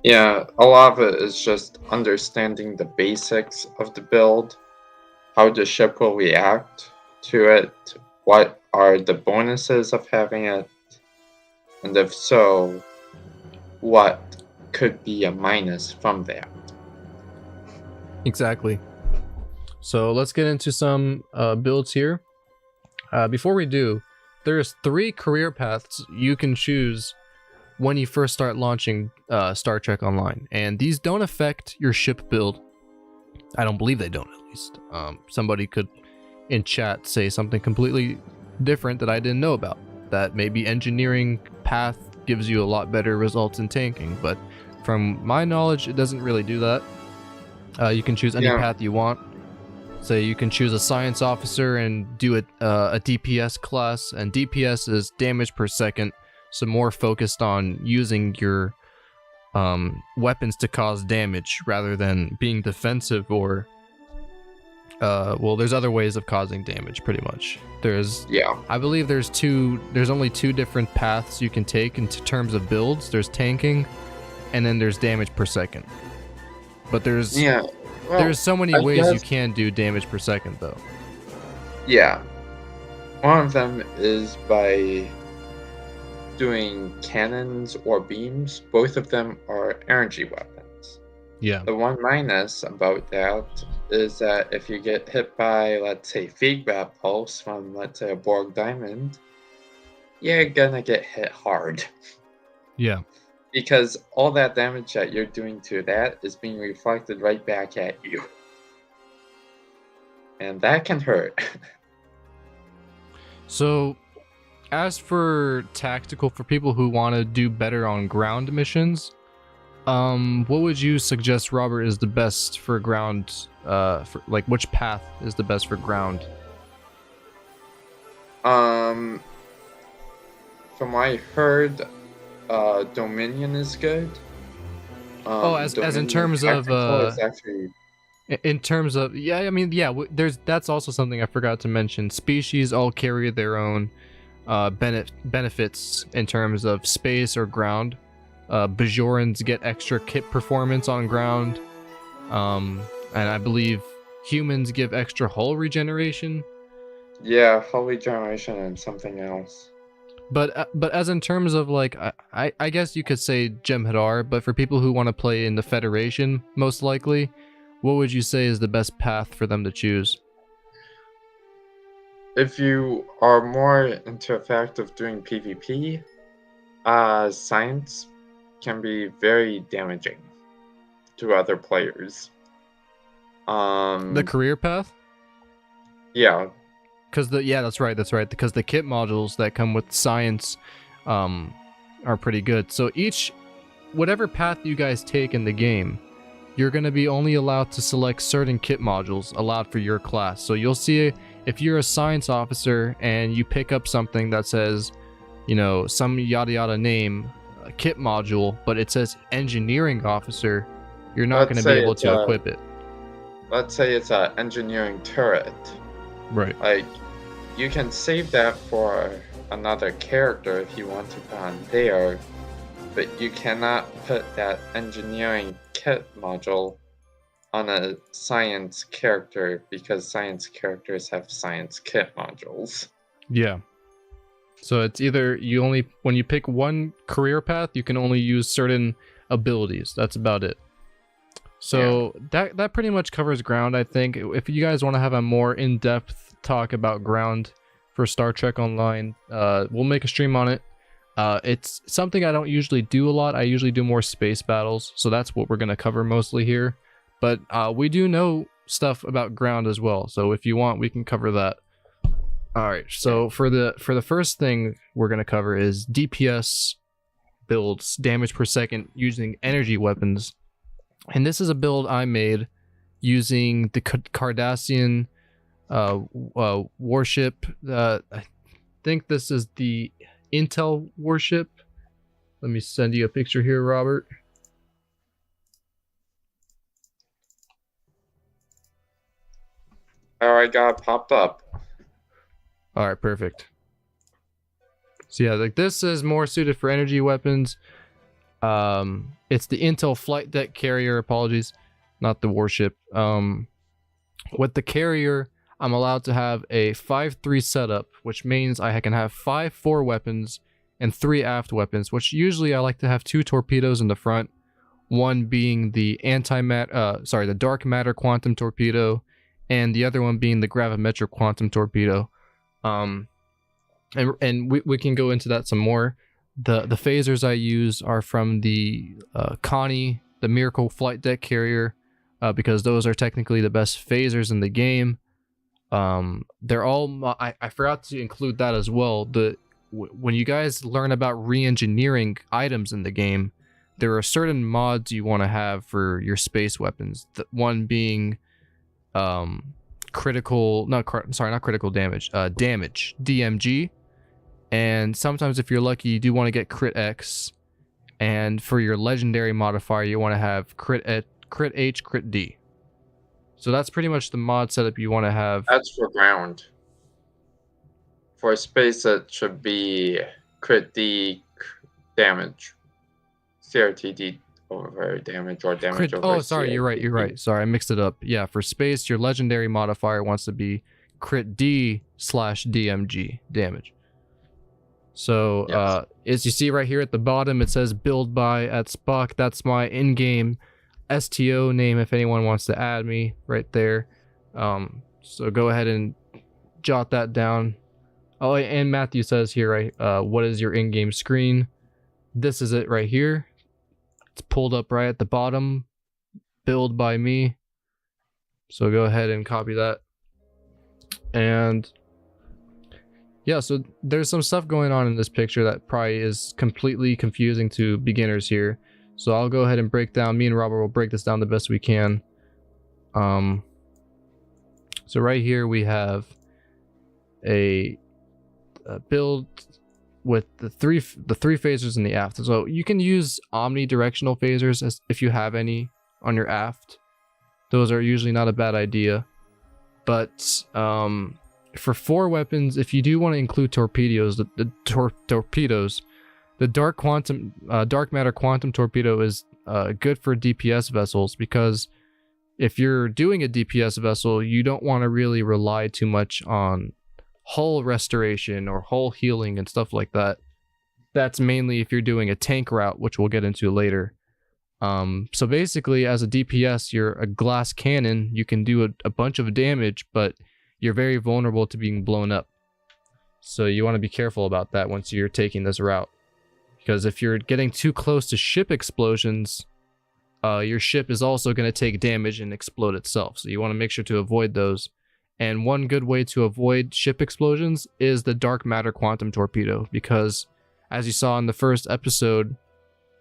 Yeah, a lot of it is just understanding the basics of the build, how the ship will react to it, what are the bonuses of having it, and if so, what could be a minus from that. Exactly. So let's get into some builds here. Before we do, there's 3 career paths you can choose when you first start launching Star Trek Online, and these don't affect your ship build. I don't believe they don't, at least. Somebody could in chat say something completely different that I didn't know about, that maybe engineering path gives you a lot better results in tanking, but from my knowledge it doesn't really do that. You can choose any path you want. So you can choose a science officer and do a DPS class, and DPS is damage per second, so more focused on using your weapons to cause damage rather than being defensive or well, there's other ways of causing damage. Pretty much I believe there's only 2 different paths you can take in terms of builds. There's tanking and then there's damage per second, but there's so many ways you can do damage per second though. Yeah, one of them is by doing cannons or beams. Both of them are energy weapons. Yeah. The one minus about that is that if you get hit by, let's say, feedback pulse from, let's say, a Borg diamond, you're gonna get hit hard. Yeah. Because all that damage that you're doing to that is being reflected right back at you. And that can hurt. So, as for tactical, for people who want to do better on ground missions, what would you suggest, Robert, is the best for ground? Which path is the best for ground? From what I heard, Dominion is good. As in terms of in terms of that's also something I forgot to mention. Species all carry their own benefits in terms of space or ground. Bajorans get extra kit performance on ground, and I believe humans give extra hull regeneration. Yeah, hull regeneration and something else. But as in terms of I guess you could say Jem'Hadar, but for people who want to play in the Federation, most likely, what would you say is the best path for them to choose? If you are more into the fact of doing PvP, science can be very damaging to other players. The career path? Yeah. That's right. Because the kit modules that come with science are pretty good. So each whatever path you guys take in the game, you're going to be only allowed to select certain kit modules allowed for your class. So you'll see if you're a science officer and you pick up something that says, you know, some yada yada name, a kit module, but it says engineering officer, you're not going to be able to equip it. Let's say it's an engineering turret. Right. Like, you can save that for another character if you want to put on there, but you cannot put that engineering kit module on a science character because science characters have science kit modules. Yeah. So it's either when you pick one career path, you can only use certain abilities. That's about it. So that pretty much covers ground, I think. If you guys want to have a more in-depth talk about ground for Star Trek Online, we'll make a stream on it. It's something I don't usually do a lot. I usually do more space battles, so that's what we're going to cover mostly here. But we do know stuff about ground as well, so if you want, we can cover that. All right, so for the first thing we're going to cover is DPS builds, damage per second using energy weapons. And this is a build I made using the Cardassian warship. I think this is the Intel warship. Let me send you a picture here, Robert. Oh, I got it popped up. All right, perfect. So yeah, like this is more suited for energy weapons. It's the Intel flight deck carrier, apologies, not the warship. With the carrier, I'm allowed to have a 5-3 setup, which means I can have 5 fore weapons and 3 aft weapons, which usually I like to have 2 torpedoes in the front, one being the the dark matter quantum torpedo, and the other one being the gravimetric quantum torpedo. And we can go into that some more. The phasers I use are from the Connie, the Miracle flight deck carrier, because those are technically the best phasers in the game. They're all I forgot to include that as well. When you guys learn about re-engineering items in the game, there are certain mods you want to have for your space weapons. The one being not critical damage, damage, DMG. And sometimes if you're lucky, you do want to get crit X. And for your legendary modifier, you want to have crit H, crit D. So that's pretty much the mod setup you want to have. That's for ground. For space, it should be crit D damage. CRTD over damage or damage over sorry, CRTD. you're right. Sorry, I mixed it up. Yeah, for space, your legendary modifier wants to be crit D/DMG damage. So Yes. as you see right here at the bottom, it says build by @Spock. That's my in-game STO name if anyone wants to add me right there. So go ahead and jot that down. Oh, and Matthew says here, right, what is your in-game screen? This is it right here. It's pulled up right at the bottom. Build by me. So go ahead and copy that. And yeah, so there's some stuff going on in this picture that probably is completely confusing to beginners here. So I'll go ahead and break down. Me and Robert will break this down the best we can. So right here we have a build with the three phasers in the aft. So you can use omnidirectional phasers if you have any on your aft. Those are usually not a bad idea. But for 4 weapons, if you do want to include torpedoes, torpedoes, the dark matter quantum torpedo is good for DPS vessels, because if you're doing a DPS vessel, you don't want to really rely too much on hull restoration or hull healing and stuff like that. That's mainly if you're doing a tank route, which we'll get into later. So basically, as a DPS, you're a glass cannon. You can do a bunch of damage, but you're very vulnerable to being blown up. So you want to be careful about that once you're taking this route. Because if you're getting too close to ship explosions, your ship is also going to take damage and explode itself. So you want to make sure to avoid those. And one good way to avoid ship explosions is the dark matter quantum torpedo. Because as you saw in the first episode,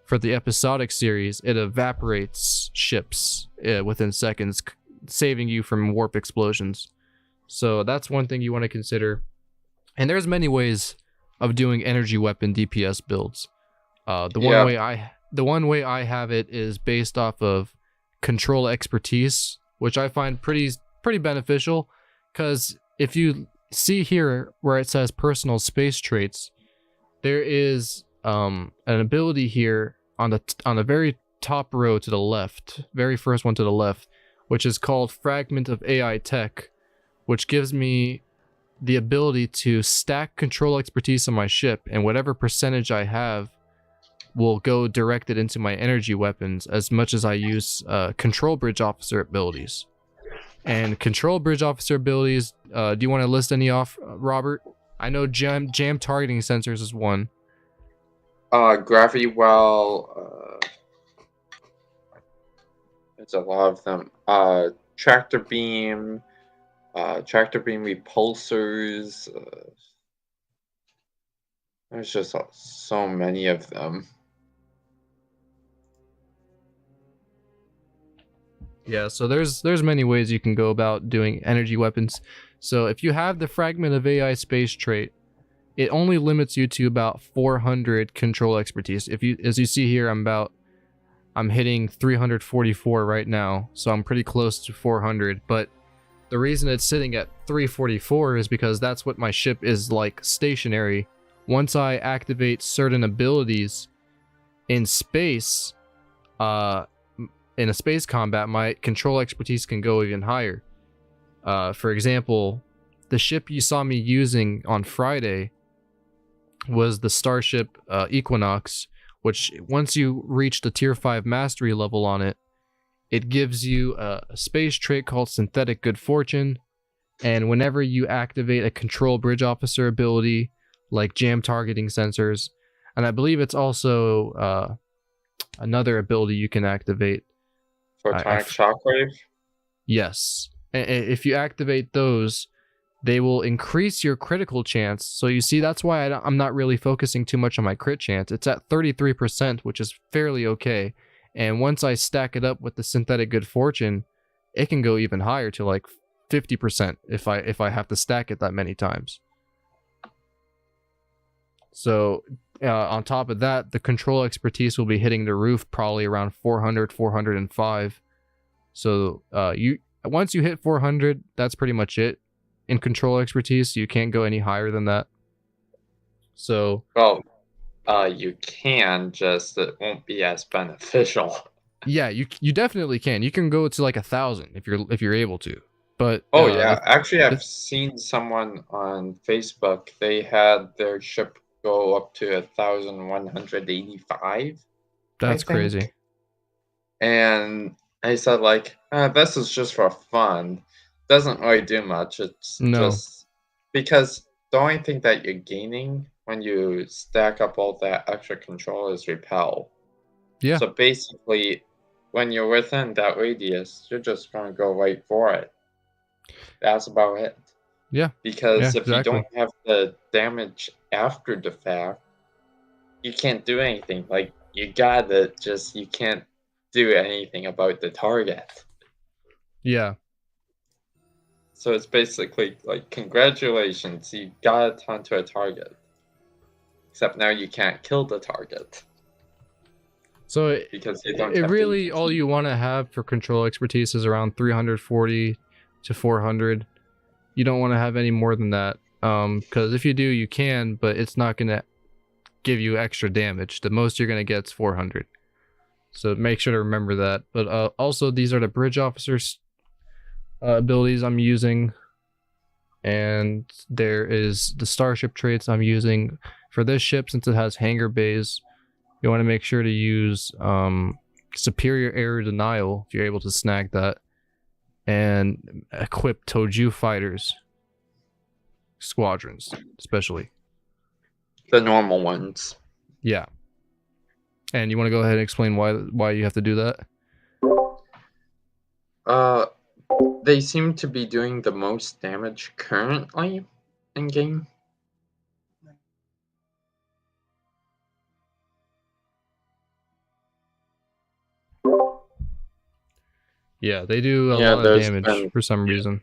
for the episodic series, it evaporates ships within seconds, saving you from warp explosions. So that's one thing you want to consider. And there's many ways of doing energy weapon DPS builds. The one way I have it is based off of control expertise, which I find pretty beneficial, because if you see here where it says personal space traits, there is an ability here on the very top row to the left, very first one to the left, which is called Fragment of AI Tech, which gives me the ability to stack control expertise on my ship, and whatever percentage I have will go directed into my energy weapons as much as I use control bridge officer abilities. And control bridge officer abilities, do you want to list any off, Robert? I know jam targeting sensors is one. Gravity well, there's a lot of them. Tractor beam repulsors. There's just so many of them. Yeah, so there's many ways you can go about doing energy weapons. So if you have the Fragment of AI space trait, it only limits you to about 400 control expertise. As you see here, I'm hitting 344 right now, so I'm pretty close to 400. But the reason it's sitting at 344 is because that's what my ship is like stationary. Once I activate certain abilities in space, in a space combat, my control expertise can go even higher. For example, the ship you saw me using on Friday was the Starship Equinox, which once you reach the tier 5 mastery level on it, it gives you a space trait called Synthetic Good Fortune, and whenever you activate a control bridge officer ability like jam targeting sensors, and I believe it's also another ability you can activate. Photonic shockwave? Yes. If you activate those, they will increase your critical chance. So you see, that's why I'm not really focusing too much on my crit chance. It's at 33%, which is fairly okay. And once I stack it up with the Synthetic Good Fortune, it can go even higher to like 50% if I have to stack it that many times. So on top of that, the control expertise will be hitting the roof probably around 400, 405. So once you hit 400, that's pretty much it in control expertise. You can't go any higher than that. So you can, just it won't be as beneficial. Yeah, you definitely can. You can go to like 1,000 if you're able to. But yeah, actually I've seen someone on Facebook, they had their ship go up to 1,185. That's crazy. And I said, like, this is just for fun. Doesn't really do much. It's just because the only thing that you're gaining when you stack up all that extra control is repel. Yeah. So basically, when you're within that radius, you're just going to go right for it. That's about it. Yeah. Because if you don't have the damage after the fact, you can't do anything. Like, you can't do anything about the target. Yeah. So it's basically like, congratulations, you got it onto a target. Except now you can't kill the target. So because you don't it have really, all you want to have for control expertise is around 340 to 400. You don't want to have any more than that. Because if you do, you can, but it's not going to give you extra damage. The most you're going to get is 400. So make sure to remember that. But also, these are the bridge officers abilities I'm using. And there is the Starship Traits I'm using for this ship. Since it has hangar bays, you want to make sure to use Superior Error Denial if you're able to snag that. And equip Toju fighters. Squadrons, especially. The normal ones. Yeah. And you want to go ahead and explain why you have to do that? They seem to be doing the most damage currently in game. Yeah, they do a Yeah, lot of there's damage been- for some reason.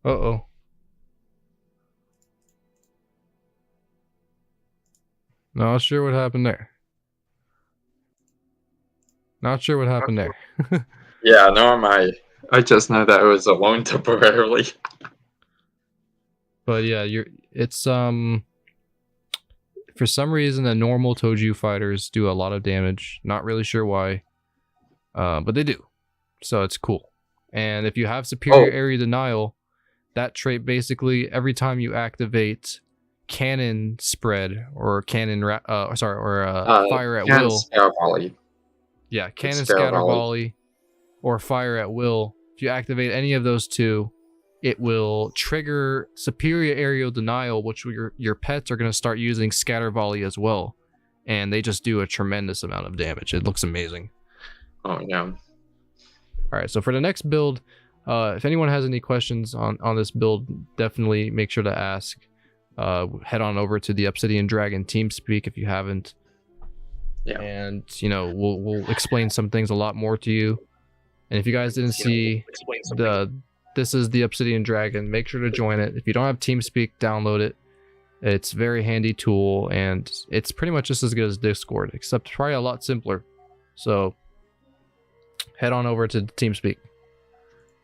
Uh-oh. Not sure what happened there. Not sure what happened there. Yeah, nor am I. I just know that it was alone temporarily. But yeah, it's for some reason the normal Toju fighters do a lot of damage. Not really sure why. But they do. So it's cool. And if you have superior area denial, that trait basically every time you activate cannon spread or cannon fire at will. Scatter volley. Yeah, cannon Scatter scatter volley. volley or fire at will. If you activate any of those two, it will trigger superior aerial denial, which your pets are going to start using scatter volley as well. And they just do a tremendous amount of damage. It looks amazing. Oh, yeah. All right, so for the next build, if anyone has any questions on this build, definitely make sure to ask. Head on over to the Obsidian Dragon TeamSpeak if you haven't. Yeah. And, we'll explain some things a lot more to you. And if you guys didn't see this is the Obsidian Dragon, make sure to join it. If you don't have TeamSpeak, download it. It's a very handy tool, and it's pretty much just as good as Discord, except probably a lot simpler. So head on over to TeamSpeak.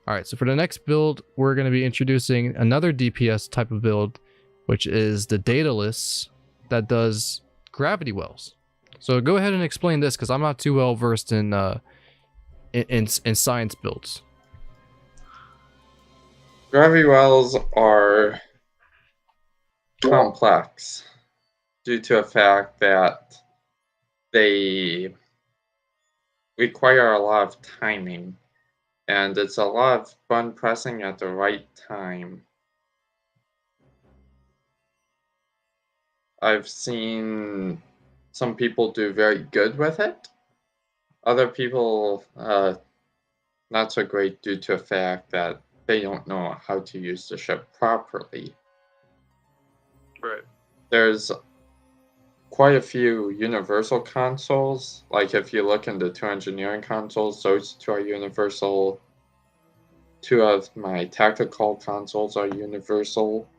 All right, so for the next build, we're going to be introducing another DPS type of build, which is the Daedalus that does gravity wells. So go ahead and explain this, because I'm not too well versed in science builds. Gravity wells are complex due to the fact that they require a lot of timing, and it's a lot of button pressing at the right time. I've seen some people do very good with it. Other people not so great due to the fact that they don't know how to use the ship properly. Right. There's quite a few universal consoles. Like if you look into two engineering consoles, those two are universal. Two of my tactical consoles are universal.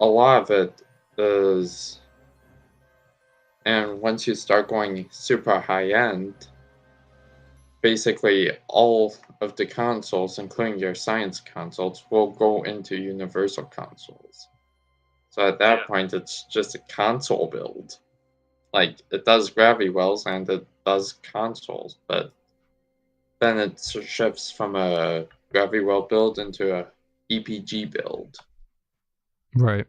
A lot of it is, and once you start going super high end, basically all of the consoles, including your science consoles, will go into universal consoles. So at that point, it's just a console build. Like, it does gravity wells and it does consoles, but then it shifts from a gravity well build into a EPG build. Right.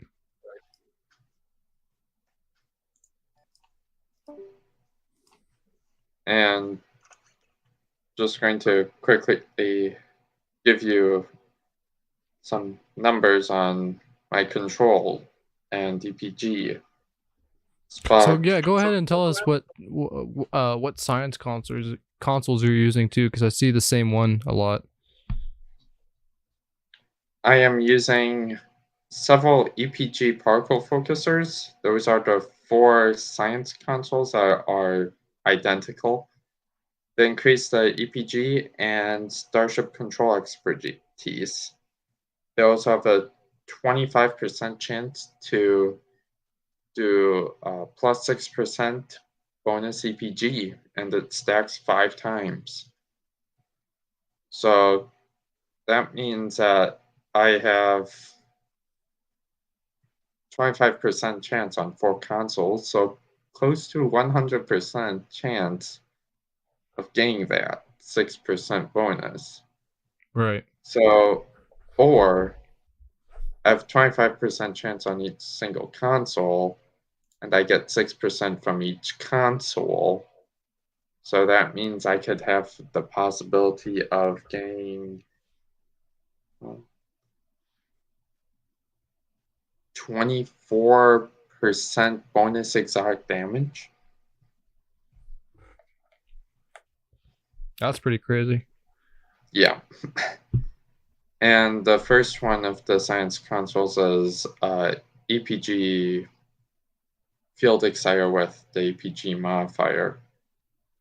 And just going to quickly give you some numbers on my control and EPG. So yeah, go ahead and tell us what science consoles you're using too, because I see the same one a lot. I am using several EPG particle focusers. Those are the 4 science consoles that are identical. They increase the EPG and Starship control expertise. They also have a 25% chance to do plus 6% bonus EPG, and it stacks 5 times. So that means that I have 25% chance on 4 consoles, so close to 100% chance of getting that 6% bonus. Right. So, or I have 25% chance on each single console, and I get 6% from each console. So that means I could have the possibility of getting 24% bonus exotic damage. That's pretty crazy. Yeah. And the first one of the science consoles is EPG Field Exciter with the APG modifier.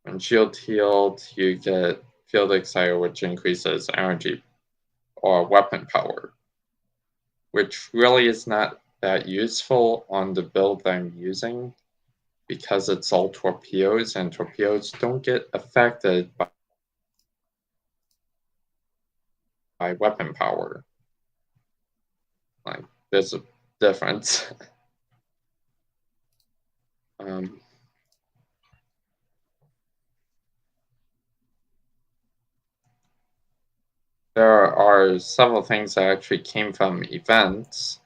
When shield healed, you get Field Exciter, which increases energy or weapon power, which really is not that useful on the build that I'm using because it's all torpedoes, and torpedoes don't get affected by weapon power. Like, there's a difference. There are several things that actually came from events,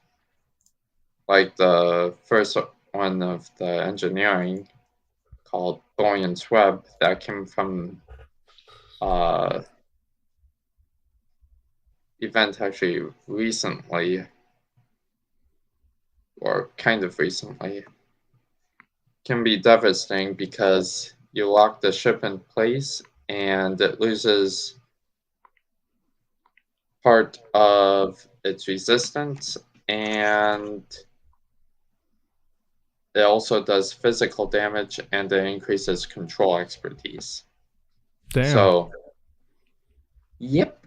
like the first one of the engineering called Thorian's Web that came from event actually recently, or kind of recently. Can be devastating because you lock the ship in place and it loses part of its resistance, and it also does physical damage, and it increases control expertise. Damn. So, yep.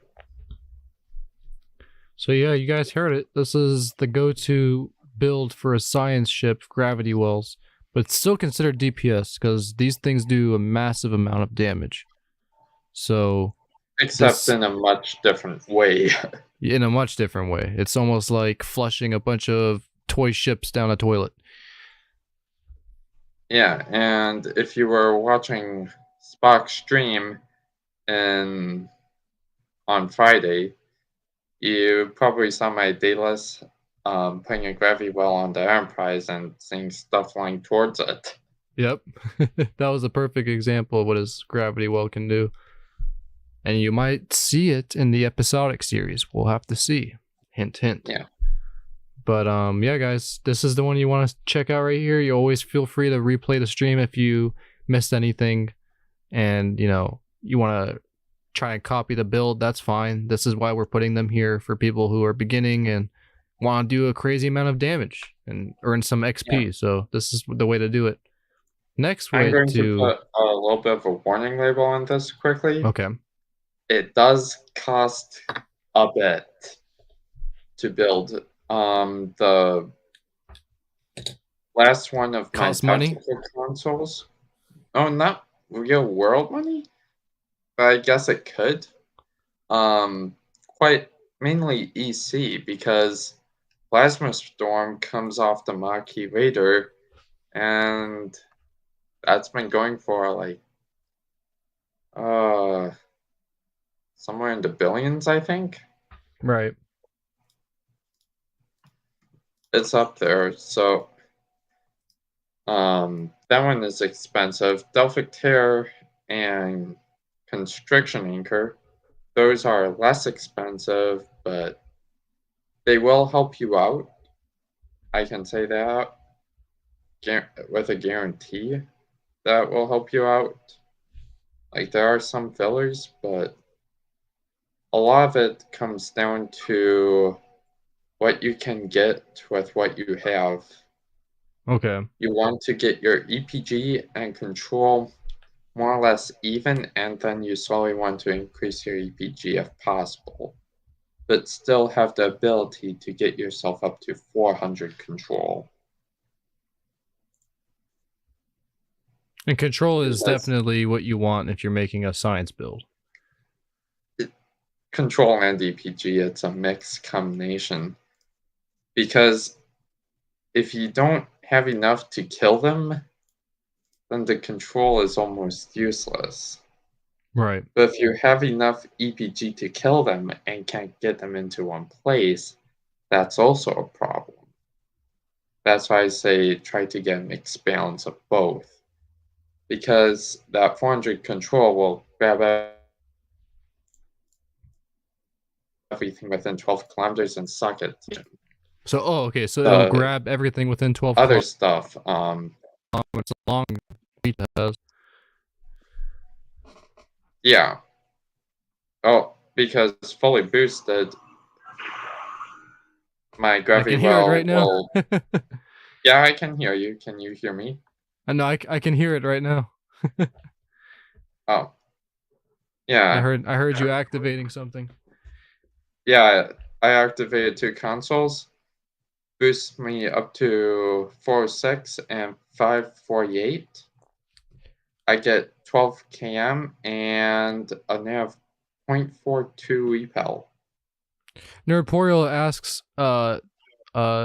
So yeah, you guys heard it. This is the go-to build for a science ship, gravity wells, but it's still considered DPS because these things do a massive amount of damage. So, except in a much different way. In a much different way. It's almost like flushing a bunch of toy ships down a toilet. Yeah, and if you were watching Spock's stream on Friday, you probably saw my Daedalus putting a gravity well on the Enterprise and seeing stuff flying towards it. Yep. That was a perfect example of what his gravity well can do. And you might see it in the episodic series. We'll have to see. Hint, hint. Yeah. But yeah, guys, this is the one you want to check out right here. You always feel free to replay the stream if you missed anything. And, you know, you want to try and copy the build, that's fine. This is why we're putting them here for people who are beginning and want to do a crazy amount of damage and earn some XP. Yeah. So this is the way to do it. Next way I'm going to put a little bit of a warning label on this quickly. Okay. It does cost a bit to build. The last one of my tactical consoles. Oh, not real world money? But I guess it could. Quite mainly EC, because Plasma Storm comes off the Maquis Raider, and that's been going for like somewhere in the billions, I think. Right. It's up there, so that one is expensive. Delphic Tear and Constriction Anchor, those are less expensive, but they will help you out. I can say that with a guarantee that will help you out. Like, there are some fillers, but a lot of it comes down to what you can get with what you have. Okay. You want to get your EPG and control more or less even, and then you slowly want to increase your EPG if possible, but still have the ability to get yourself up to 400 control. And control is definitely what you want if you're making a science build. Control and EPG, it's a mixed combination. Because if you don't have enough to kill them, then the control is almost useless. Right. But if you have enough EPG to kill them and can't get them into one place, that's also a problem. That's why I say try to get a mixed balance of both. Because that 400 control will grab everything within 12 kilometers and suck it. So, okay, so it'll grab everything within 12 other kilometers. Stuff. It's a long reach that does. Yeah. Oh, because fully boosted, my gravity well right now. will Yeah, I can hear you. Can you hear me? I know I can hear it right now. Oh. Yeah. I heard you activating something. Yeah, I activated 2 consoles. Boosts me up to 406 and 548. I get 12 km and a nav 0.42 repel. Nerdporial asks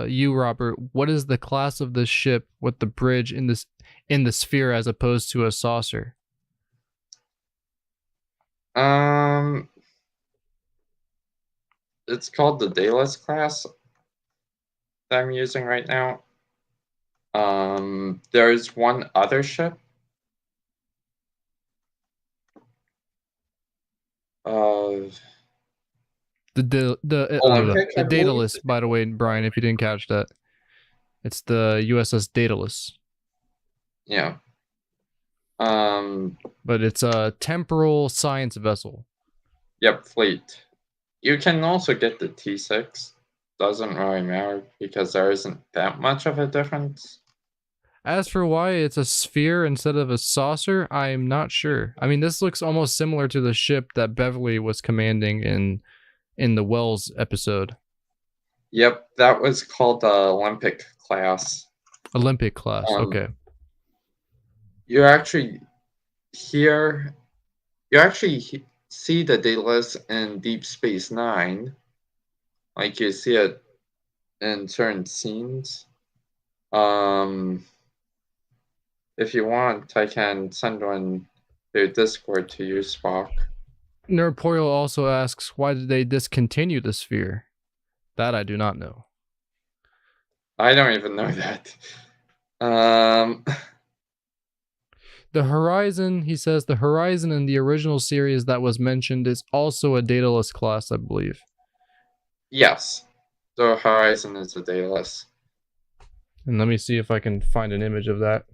you, Robert, what is the class of this ship with the bridge in the sphere as opposed to a saucer? It's called the Daedalus class that I'm using right now. There's one other ship. The Olympic, I believe. Daedalus, by the way, Brian, if you didn't catch that. It's the USS Daedalus. Yeah. But it's a temporal science vessel. Yep, fleet. You can also get the T6. Doesn't really matter because there isn't that much of a difference. As for why it's a sphere instead of a saucer, I'm not sure. I mean, this looks almost similar to the ship that Beverly was commanding in the Wells episode. Yep, that was called the Olympic class. Olympic class, okay. You actually see the Daedalus in Deep Space Nine. Like you see it in certain scenes. If you want, I can send one through Discord to you, Spock. Nerdporial also asks, why did they discontinue the sphere? That I do not know. I don't even know that. The Horizon, he says, the Horizon in the original series that was mentioned is also a Daedalus class, I believe. Yes, the Horizon is a Daedalus. And let me see if I can find an image of that.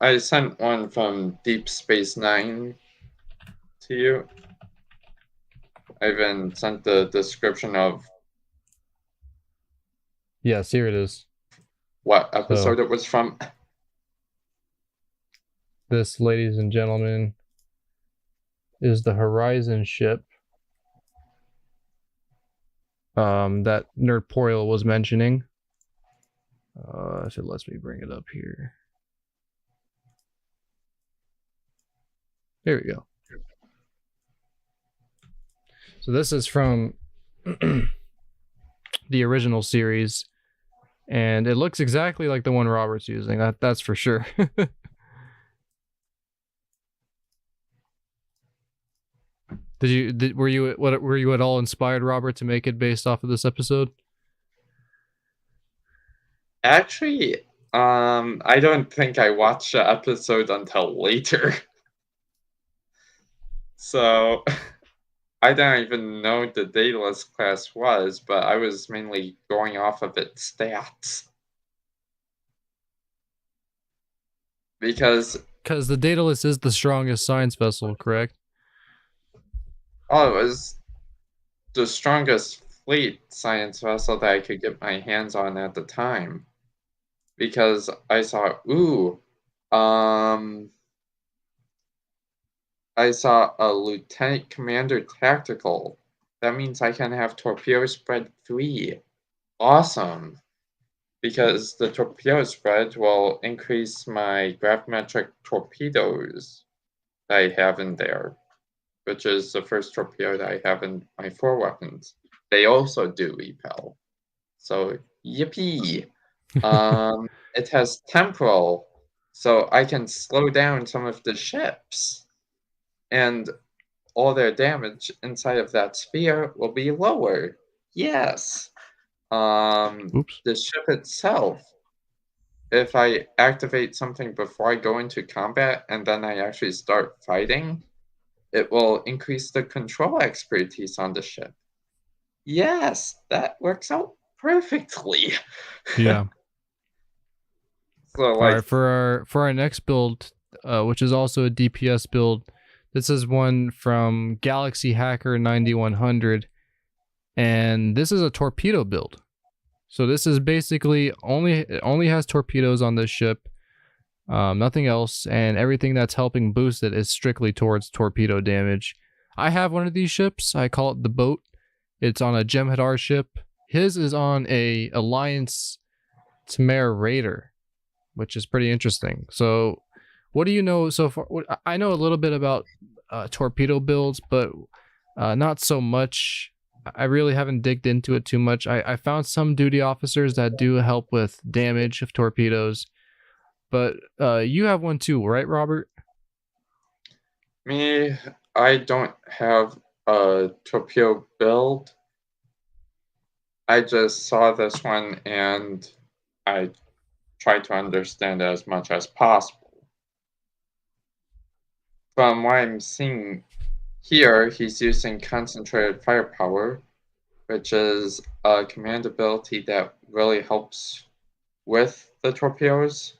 I sent one from Deep Space Nine to you. I even sent the description of... Yes, here it is. What episode it was from. This, ladies and gentlemen, is the Horizon ship that Nerdporial was mentioning. If it lets me bring it up here. There we go. So this is from the original series, and it looks exactly like the one Robert's using. That's for sure. Were you at all inspired, Robert, to make it based off of this episode? Actually, I don't think I watched the episode until later. So I don't even know what the Daedalus class was, but I was mainly going off of its stats. Because the Daedalus is the strongest science vessel, correct? Oh, it was the strongest fleet science vessel that I could get my hands on at the time. Because I saw, I saw a Lieutenant Commander Tactical. That means I can have Torpedo Spread 3. Awesome. Because the Torpedo Spread will increase my Gravimetric Torpedoes that I have in there, which is the first torpedo that I have in my 4 weapons. They also do repel. So, yippee! It has temporal, so I can slow down some of the ships. And all their damage inside of that sphere will be lower. Yes. The ship itself, if I activate something before I go into combat and then I actually start fighting, it will increase the control expertise on the ship. Yes, that works out perfectly. Yeah. So, all right, for our next build, which is also a DPS build, this is one from Galaxy Hacker 9100, and this is a torpedo build. So this is basically it only has torpedoes on this ship, nothing else, and everything that's helping boost it is strictly towards torpedo damage. I have one of these ships. I call it the Boat. It's on a Jem'Hadar ship. His is on a Alliance Tamara Raider, which is pretty interesting. So, what do you know so far? I know a little bit about torpedo builds, but not so much. I really haven't digged into it too much. I found some duty officers that do help with damage of torpedoes, but you have one too, right, Robert? Me, I don't have a torpedo build. I just saw this one and I tried to understand as much as possible. From what I'm seeing here, he's using concentrated firepower, which is a command ability that really helps with the torpedoes.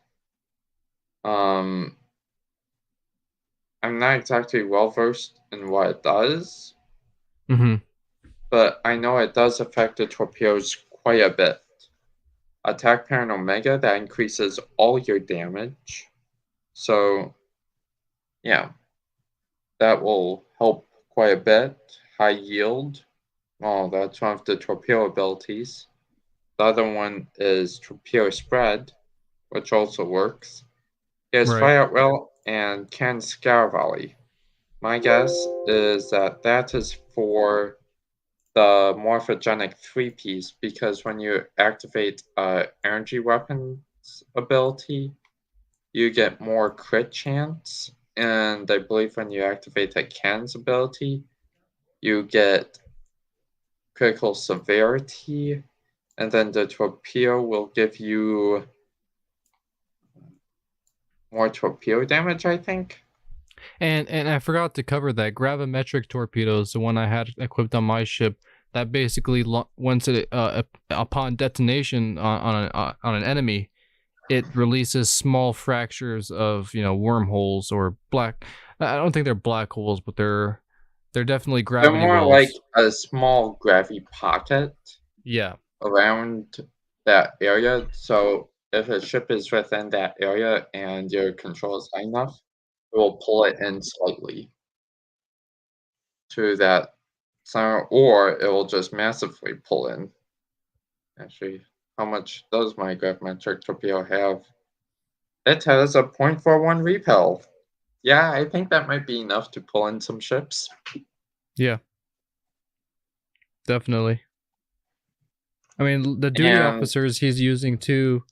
I'm not exactly well versed in what it does, but I know it does affect the torpedoes quite a bit. Attack Parent Omega, that increases all your damage. So, yeah, that will help quite a bit. High yield, well, that's one of the torpedo abilities. The other one is Torpedo Spread, which also works. He has Fire at Will and can Scour Volley. My guess is that is for the Morphogenic 3-piece, because when you activate energy weapons ability, you get more crit chance, and I believe when you activate the Cannon's ability, you get critical severity, and then the torpedo will give you more torpedo damage, I think. And I forgot to cover that gravimetric torpedoes, the one I had equipped on my ship, that basically once it upon detonation on an enemy, it releases small fractures of wormholes or black. I don't think they're black holes, but they're definitely gravity. They're more wells. like a small gravity pocket. Yeah. Around that area, so if a ship is within that area and your control is high enough, it will pull it in slightly to that center, or it will just massively pull in. Actually, how much does my gravimetric torpedo have? It has a 0.41 repel. Yeah, I think that might be enough to pull in some ships. Yeah. Definitely. I mean, the duty officers he's using too,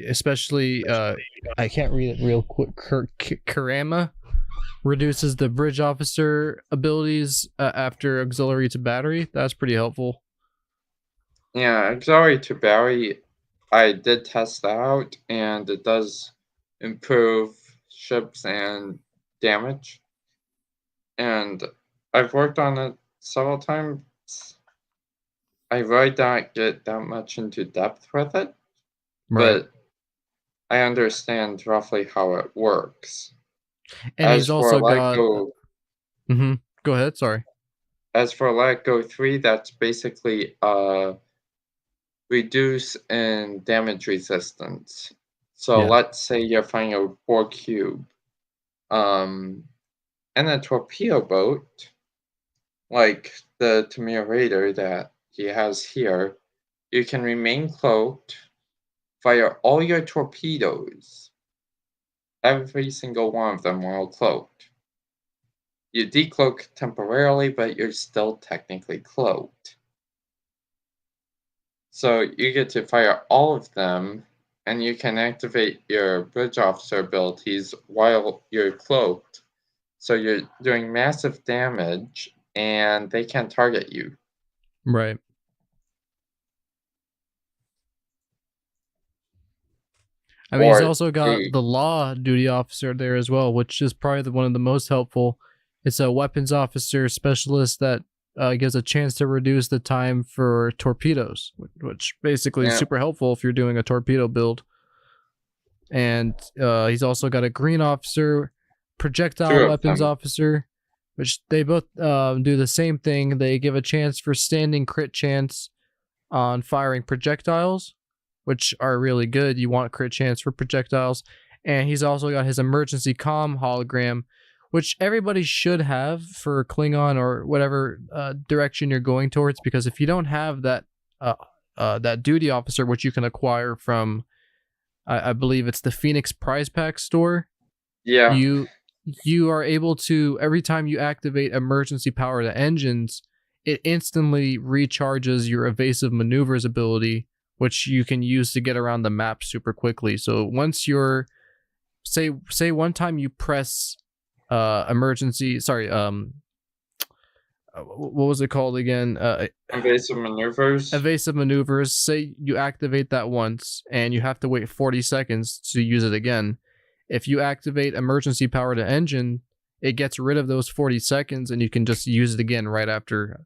especially, I can't read it real quick, Karama reduces the bridge officer abilities after auxiliary to battery. That's pretty helpful. Yeah, auxiliary to battery, I did test that out, and it does improve ships and damage. And I've worked on it several times. I really don't get that much into depth with it, but I understand roughly how it works. And he's also got... Go ahead, sorry. As for Let Go 3, that's basically reduce in damage resistance. So let's say you're fighting a war cube, and a torpedo boat, like the Tamir Raider that he has here, you can remain cloaked, fire all your torpedoes, every single one of them while cloaked. You decloak temporarily, but you're still technically cloaked. So you get to fire all of them, and you can activate your bridge officer abilities while you're cloaked. So you're doing massive damage, and they can't target you. Right. I mean, he's also got the law duty officer there as well, which is probably one of the most helpful. It's a weapons officer specialist that gives a chance to reduce the time for torpedoes, which basically is super helpful if you're doing a torpedo build. And he's also got a green officer, projectile weapons officer, which they both do the same thing. They give a chance for standing crit chance on firing projectiles, which are really good. You want crit chance for projectiles. And he's also got his emergency comm hologram, which everybody should have for Klingon or whatever direction you're going towards, because if you don't have that that duty officer, which you can acquire from, I believe it's the Phoenix Prize Pack store. Yeah. You are able to, every time you activate emergency power to engines, it instantly recharges your evasive maneuvers ability, which you can use to get around the map super quickly. So once you're, say one time you press emergency, what was it called again? Evasive maneuvers. Evasive maneuvers. Say you activate that once and you have to wait 40 seconds to use it again. If you activate emergency power to engine, it gets rid of those 40 seconds and you can just use it again right after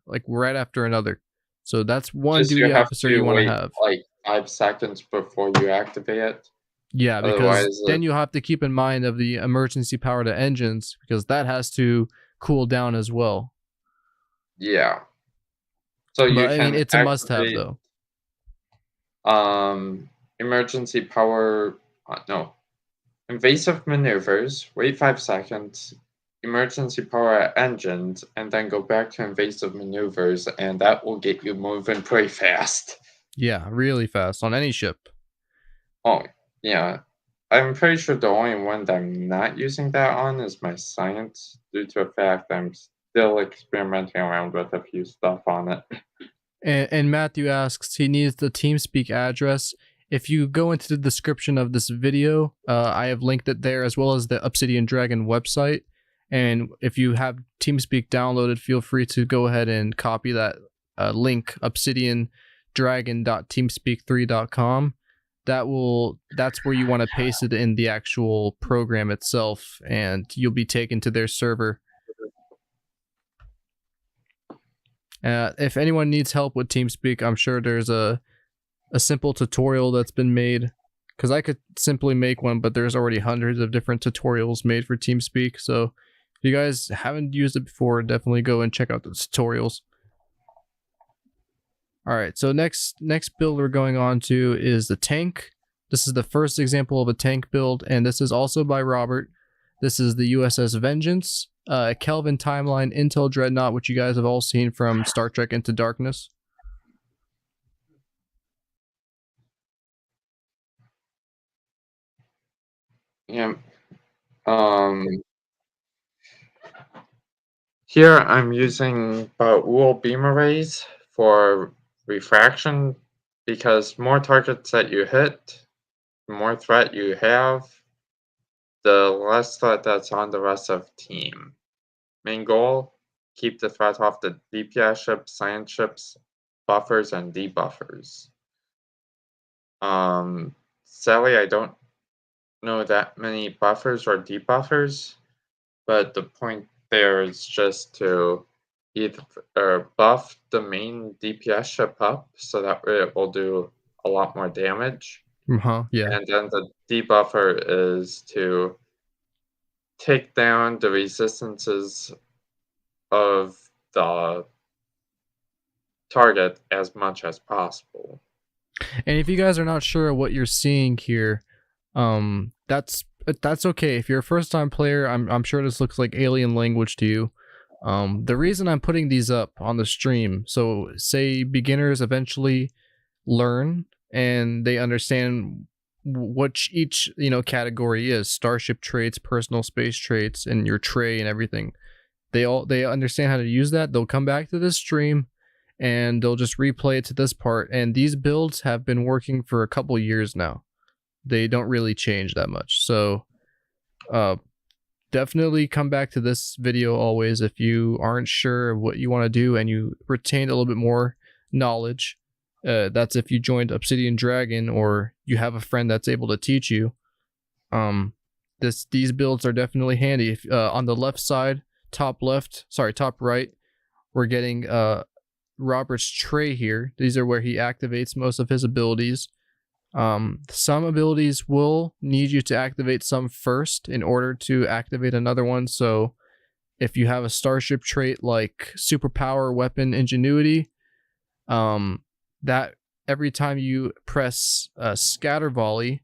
another. So that's one duty officer you want to have. Like 5 seconds before you activate it. Yeah, because then you have to keep in mind of the emergency power to engines, because that has to cool down as well. Yeah. So you I mean, it's a must-have though. Emergency power. No. Invasive maneuvers. Wait 5 seconds. Emergency power engines, and then go back to invasive maneuvers, and that will get you moving pretty fast. Yeah, really fast on any ship. Oh, yeah. I'm pretty sure the only one that I'm not using that on is my science, due to the fact that I'm still experimenting around with a few stuff on it. And Matthew asks, he needs the TeamSpeak address. If you go into the description of this video, I have linked it there, as well as the Obsidian Dragon website. And if you have TeamSpeak downloaded, feel free to go ahead and copy that link, obsidiandragon.teamspeak3.com. That's where you want to paste it in the actual program itself, and you'll be taken to their server. If anyone needs help with TeamSpeak, I'm sure there's a simple tutorial that's been made, because I could simply make one, but there's already hundreds of different tutorials made for TeamSpeak. So if you guys haven't used it before, definitely go and check out the tutorials. All right, so next build we're going on to is the tank. This is the first example of a tank build, and this is also by Robert. This is the Uss Vengeance, Kelvin Timeline Intel Dreadnought, which you guys have all seen from Star Trek Into Darkness. Yeah. Here I'm using Baul beam arrays for refraction, because more targets that you hit, the more threat you have, the less threat that's on the rest of the team. Main goal, keep the threat off the DPS ships, science ships, buffers, and debuffers. Sadly, I don't know that many buffers or debuffers, but the point there is just to either buff the main DPS ship up, so that way it will do a lot more damage. Yeah. And then the debuffer is to take down the resistances of the target as much as possible. And if you guys are not sure what you're seeing here, that's okay. If you're a first-time player, I'm sure this looks like alien language to you. The reason I'm putting these up on the stream, so say beginners eventually learn and they understand what each category is: Starship Traits, personal space traits, and your tray and everything. They understand how to use that. They'll come back to this stream and they'll just replay it to this part. And these builds have been working for a couple years now. They don't really change that much. So definitely come back to this video always if you aren't sure of what you want to do and you retained a little bit more knowledge. That's if you joined Obsidian Dragon or you have a friend that's able to teach you. These builds are definitely handy. If, on the left side, top right, we're getting Robert's tray here. These are where he activates most of his abilities. Some abilities will need you to activate some first in order to activate another one. So if you have a starship trait like superpower, weapon, ingenuity, that every time you press scatter volley,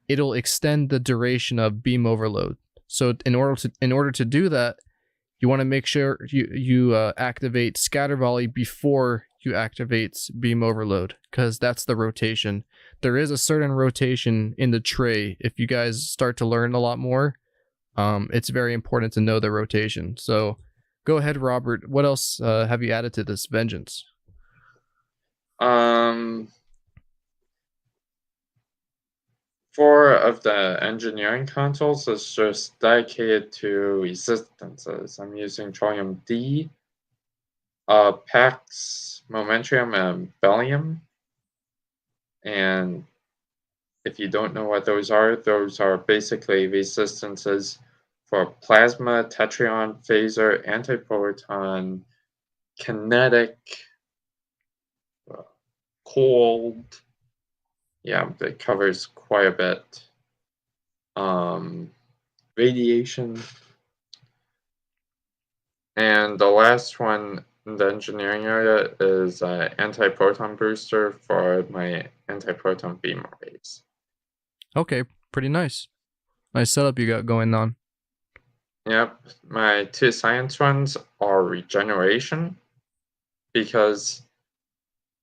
it'll extend the duration of beam overload. So in order to do that, you want to make sure you activate scatter volley before you activate beam overload, because that's the rotation. There is a certain rotation in the tray. If you guys start to learn a lot more, it's very important to know the rotation. So go ahead, Robert. What else have you added to this Vengeance? Four of the engineering consoles is just dedicated to resistances. I'm using Trillium D, Pax, Momentium, and Bellium. And if you don't know what those are basically resistances for plasma, tetryon, phaser, antiproton, kinetic, cold. Yeah, it covers quite a bit. Radiation. And the last one in the engineering area is anti-proton booster for my anti-proton beam arrays. Okay, pretty nice. Nice setup you got going on. Yep, my two science ones are regeneration, because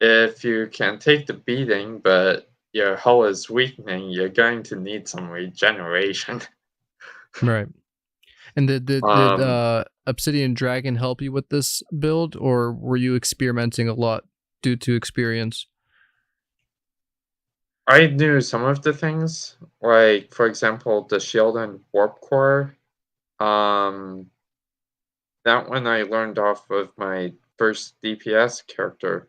if you can take the beating but your hull is weakening, you're going to need some regeneration. Right. And did Obsidian Dragon help you with this build, or were you experimenting a lot due to experience? I knew some of the things, like for example the shield and warp core. That one I learned off of my first DPS character,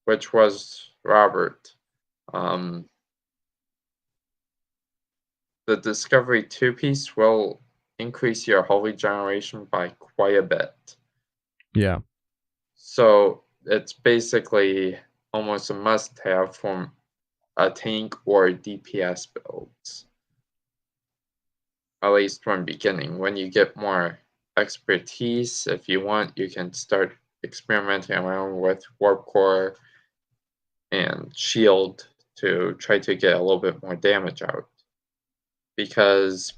which was Robert. The Discovery 2-piece will increase your hull regeneration by quite a bit. Yeah. So it's basically almost a must-have from a tank or DPS builds. At least from beginning. When you get more expertise, if you want, you can start experimenting around with warp core and shield to try to get a little bit more damage out. Because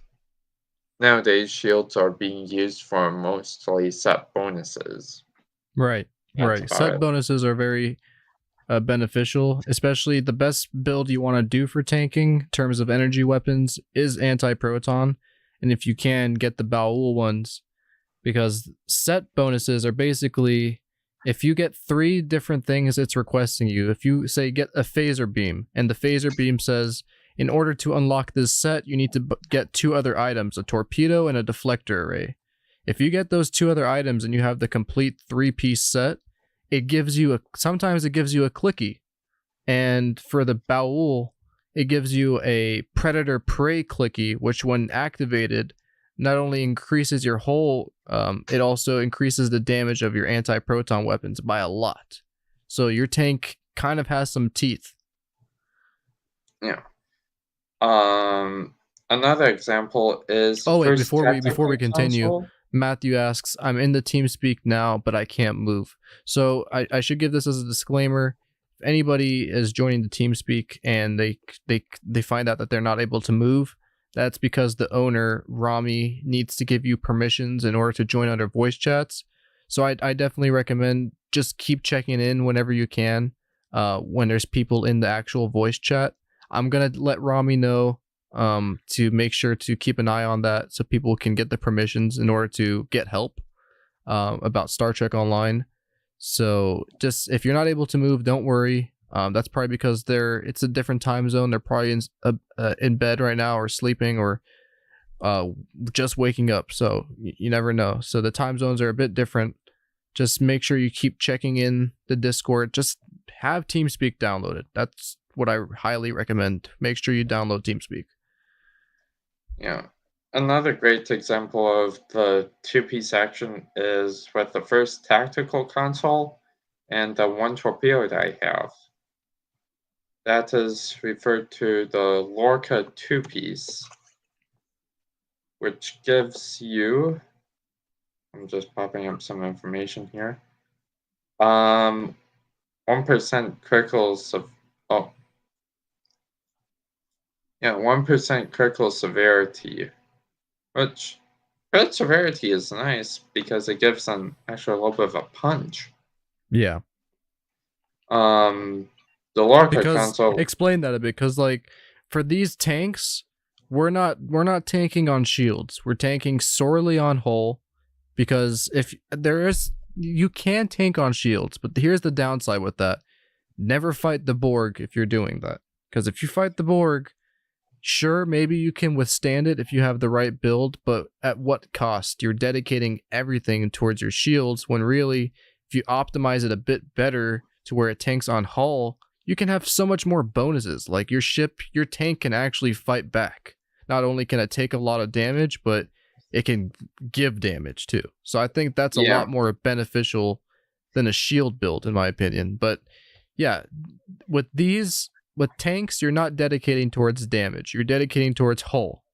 nowadays shields are being used for mostly set bonuses. Right. That's right. Set it. bonuses are very beneficial, especially the best build you want to do for tanking in terms of energy weapons is anti-proton, and if you can, get the Baul ones, because set bonuses are basically, if you get 3 different things it's requesting you, if you say get a phaser beam, and the phaser beam says in order to unlock this set you need to get 2 other items, a torpedo and a deflector array. If you get those 2 other items and you have the complete 3-piece set, it gives you sometimes it gives you a clicky. And for the Baul, it gives you a Predator Prey clicky, which when activated, not only increases your hull, it also increases the damage of your anti-proton weapons by a lot. So your tank kind of has some teeth. Yeah. Another example is wait, before we continue, console. Matthew asks, I'm in the TeamSpeak now, but I can't move. So I should give this as a disclaimer. If anybody is joining the TeamSpeak and they find out that they're not able to move, that's because the owner, Rami, needs to give you permissions in order to join under voice chats. So I definitely recommend just keep checking in whenever you can, when there's people in the actual voice chat. I'm going to let Rami know to make sure to keep an eye on that so people can get the permissions in order to get help about Star Trek Online. So just if you're not able to move, don't worry. That's probably because it's a different time zone. They're probably in bed right now or sleeping or just waking up. So you never know. So the time zones are a bit different. Just make sure you keep checking in the Discord. Just have TeamSpeak downloaded. That's what I highly recommend. Make sure you download TeamSpeak. Yeah. Another great example of the 2-piece action is with the first tactical console and the 1 torpedo that I have. That is referred to the Lorca 2-piece, which gives you, I'm just popping up some information here. 1% critical oh. Yeah, 1% critical severity. Which crit severity is nice because it gives an extra little bit of a punch. Yeah. The Lorca Because console. explain that a bit, because like for these tanks, we're not tanking on shields. We're tanking sorely on hull, because if there is, you can tank on shields, but here's the downside with that: never fight the Borg if you're doing that, because if you fight the Borg, sure, maybe you can withstand it if you have the right build, but at what cost? You're dedicating everything towards your shields, when really, if you optimize it a bit better to where it tanks on hull, you can have so much more bonuses. Like your tank can actually fight back. Not only can it take a lot of damage, but it can give damage too. So I think that's a lot more beneficial than a shield build, in my opinion. But yeah, with tanks, you're not dedicating towards damage. You're dedicating towards hull.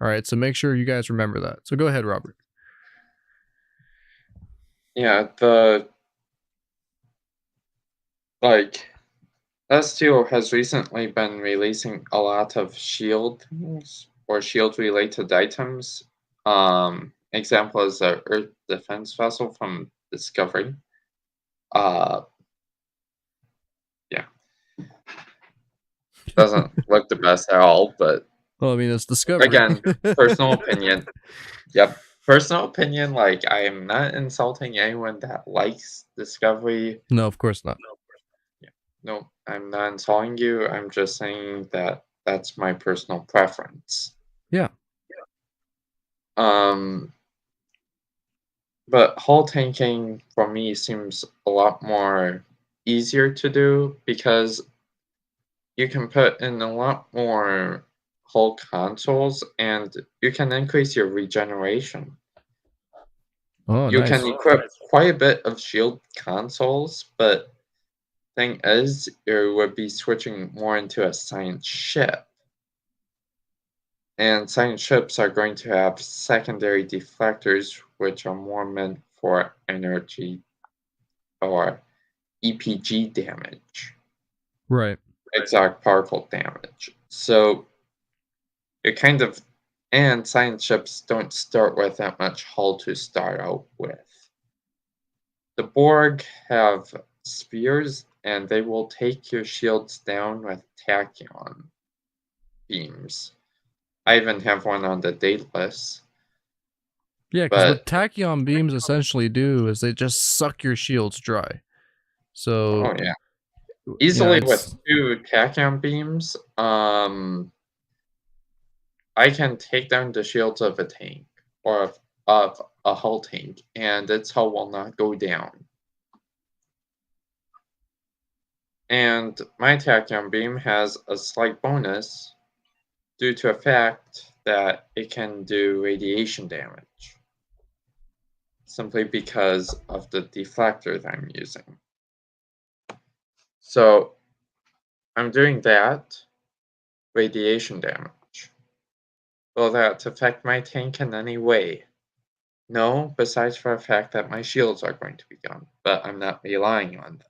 All right, so make sure you guys remember that. So go ahead, Robert. Yeah, S2 has recently been releasing a lot of shield things or shield-related items. Example is the Earth Defense Vessel from Discovery. Yeah. Doesn't look the best at all, but... Well, I mean, it's Discovery. Again, personal opinion. Yep. Personal opinion, like, I am not insulting anyone that likes Discovery. No, of course not. No, I'm not insulting you. I'm just saying that that's my personal preference. Yeah. But hull tanking for me seems a lot more easier to do because you can put in a lot more hull consoles and you can increase your regeneration. Oh, you nice. can equip quite a bit of shield consoles, but thing is, you would be switching more into a science ship. And science ships are going to have secondary deflectors, which are more meant for energy or EPG damage. Right. Exotic particle damage. So you're kind of... And science ships don't start with that much hull to start out with. The Borg have spheres, and they will take your shields down with tachyon beams. I even have one on the Daedalus. Yeah, because what tachyon beams essentially do is they just suck your shields dry. So... Oh, yeah. Easily with 2 tachyon beams, I can take down the shields of a tank, or of a hull tank, and its hull will not go down. And my tachyon beam has a slight bonus due to the fact that it can do radiation damage, simply because of the deflector that I'm using. So I'm doing that radiation damage. Will that affect my tank in any way? No, besides for the fact that my shields are going to be gone, but I'm not relying on that.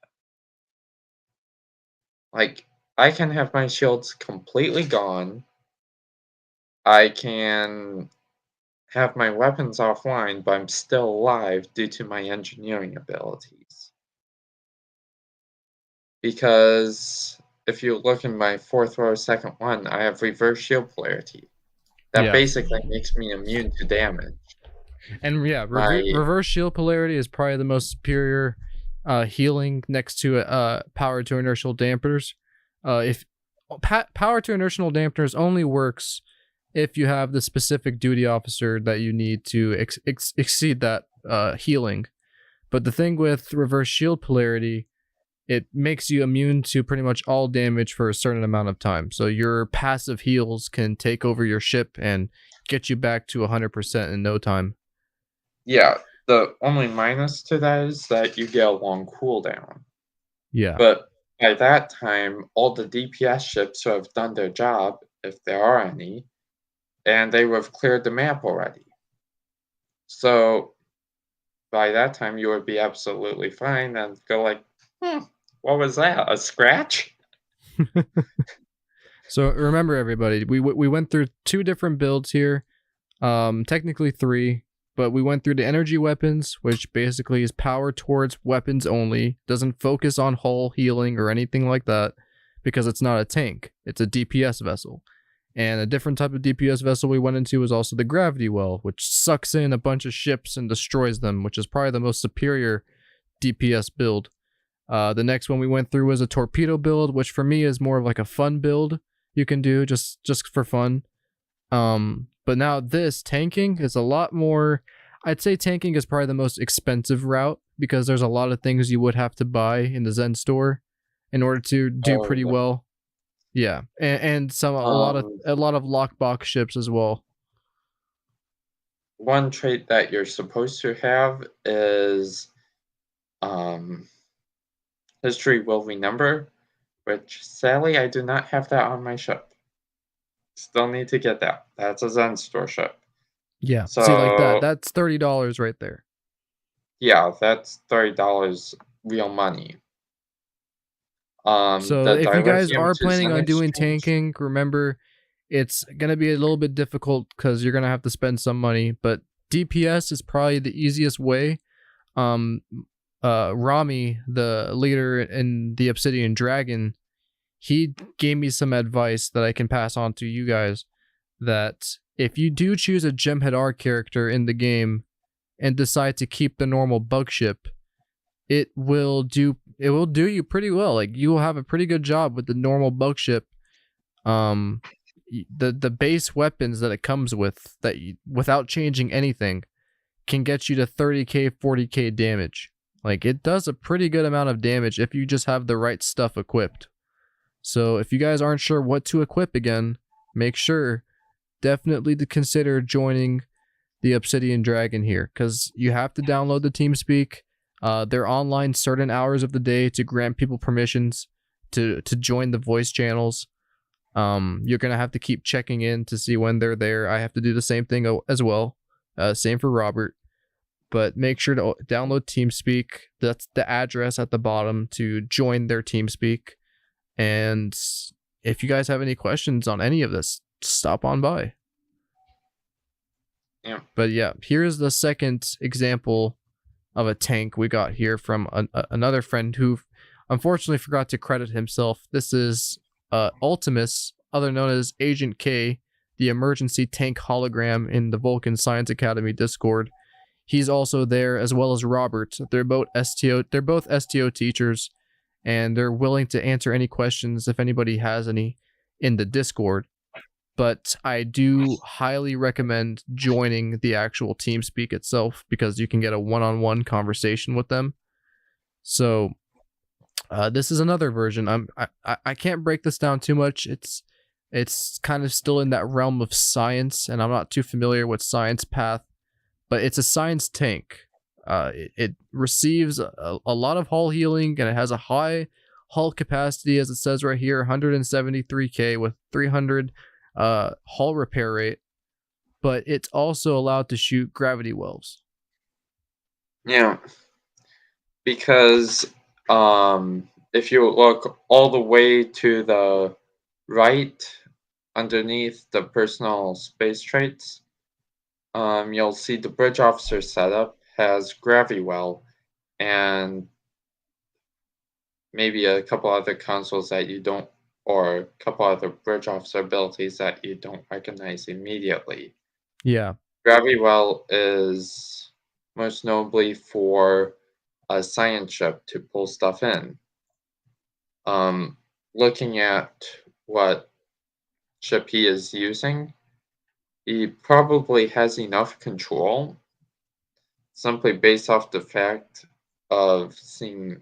Like, I can have my shields completely gone. I can have my weapons offline, but I'm still alive due to my engineering abilities. Because if you look in my 4th row, 2nd one, I have reverse shield polarity. That basically makes me immune to damage. And yeah, reverse shield polarity is probably the most superior healing next to power to inertial dampeners. If power to inertial dampeners only works if you have the specific duty officer that you need to exceed that healing. But the thing with reverse shield polarity, it makes you immune to pretty much all damage for a certain amount of time. So your passive heals can take over your ship and get you back to 100% in no time. Yeah, the only minus to that is that you get a long cooldown. Yeah. But by that time, all the DPS ships have done their job, if there are any, and they would have cleared the map already. So by that time, you would be absolutely fine and go like, What was that? A scratch? So remember, everybody, we went through 2 different builds here, technically 3, but we went through the energy weapons, which basically is power towards weapons only, doesn't focus on hull healing or anything like that, because it's not a tank, it's a DPS vessel. And a different type of DPS vessel we went into was also the Gravity Well, which sucks in a bunch of ships and destroys them, which is probably the most superior DPS build. The next one we went through was a Torpedo Build, which for me is more of like a fun build you can do just for fun. But now this tanking is a lot more. I'd say tanking is probably the most expensive route because there's a lot of things you would have to buy in the Zen store in order to do pretty well. Yeah, and a lot of lockbox ships as well. One trait that you're supposed to have is history will renumber, which sadly I do not have that on my ship. Still need to get that. That's a Zen store ship. Yeah, so, see, like that. That's $30 right there. Yeah, that's $30 real money. So if you guys are planning on doing tanking, remember it's gonna be a little bit difficult because you're gonna have to spend some money. But DPS is probably the easiest way. Rami, the leader in the Obsidian Dragon, he gave me some advice that I can pass on to you guys. That if you do choose a Jem'Hadar character in the game and decide to keep the normal bug ship, it will do you pretty well. Like, you will have a pretty good job with the normal bug ship. The base weapons that it comes with, that without changing anything, can get you to 30k 40k damage. Like, it does a pretty good amount of damage if you just have the right stuff equipped. So if you guys aren't sure what to equip again, make sure definitely to consider joining the Obsidian Dragon here, because you have to download the TeamSpeak. They're online certain hours of the day to grant people permissions to join the voice channels. You're gonna have to keep checking in to see when they're there. I have to do the same thing as well. Same for Robert. But make sure to download TeamSpeak. That's the address at the bottom to join their TeamSpeak. And if you guys have any questions on any of this, stop on by. Yeah. But yeah, here's the second example of a tank we got here from another friend who unfortunately forgot to credit himself. This is Ultimus, other known as Agent K, the emergency tank hologram in the Vulcan Science Academy Discord. He's also there, as well as Robert. They're both STO teachers, and they're willing to answer any questions if anybody has any in the Discord. But I do highly recommend joining the actual TeamSpeak itself, because you can get a one-on-one conversation with them. So this is another version. I can't break this down too much. It's kind of still in that realm of science, and I'm not too familiar with science path, but it's a science tank. It receives a lot of hull healing, and it has a high hull capacity, as it says right here, 173k with 300 hull repair rate, but it's also allowed to shoot gravity wells. Yeah, because if you look all the way to the right underneath the personal space traits, you'll see the bridge officer setup has gravity well and maybe a couple other consoles that you don't, or a couple other bridge officer abilities that you don't recognize immediately. Yeah. Gravity well is most notably for a science ship to pull stuff in. Looking at what ship he is using, he probably has enough control, simply based off the fact of seeing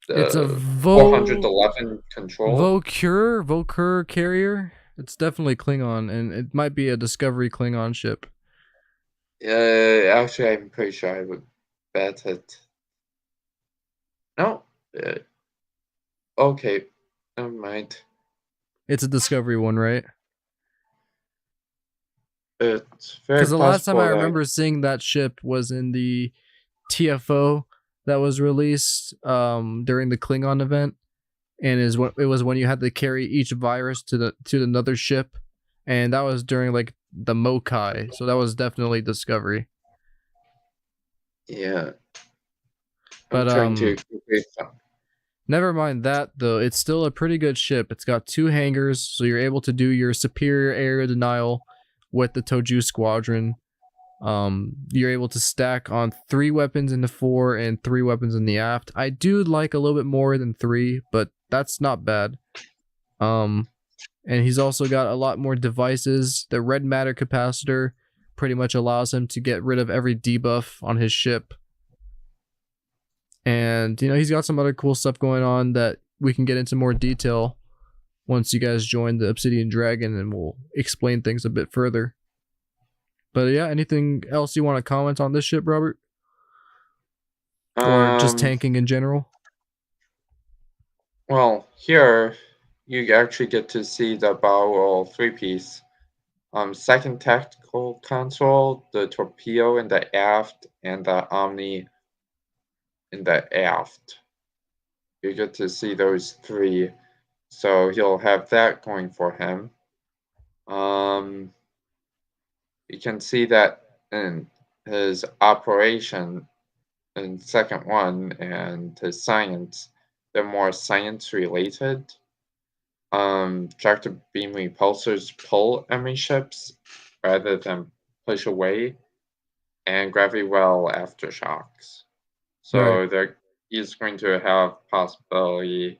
it's a 411 control. Vokure carrier. It's definitely Klingon, and it might be a Discovery Klingon ship. Actually, I'm pretty sure I would bet it. No. Okay, never mind. It's a Discovery one, right? It's very because the last time I possible remember seeing that ship was in the TFO, that was released during the Klingon event, and it was when you had to carry each virus to another ship, and that was during like the Mokai, so that was definitely Discovery. Yeah. But I'm trying to create some. never mind that though, it's still a pretty good ship. It's got 2 hangars, so you're able to do your superior area denial with the Toju Squadron. You're able to stack on 3 weapons in the fore and 3 weapons in the aft. I do like a little bit more than 3, but that's not bad. And he's also got a lot more devices. The red matter capacitor pretty much allows him to get rid of every debuff on his ship. And, you know, he's got some other cool stuff going on that we can get into more detail once you guys join the Obsidian Dragon, and we'll explain things a bit further. But yeah, anything else you want to comment on this ship, Robert? Or just tanking in general? Well, here you actually get to see the Bowel 3-piece. Second tactical console, the torpedo in the aft, and the Omni in the aft. You get to see those 3. So he'll have that going for him. You can see that in his operation in second one and his science. They're more science related. Tractor beam repulsors pull enemy ships rather than push away, and gravity well aftershocks. So he's going to have possibly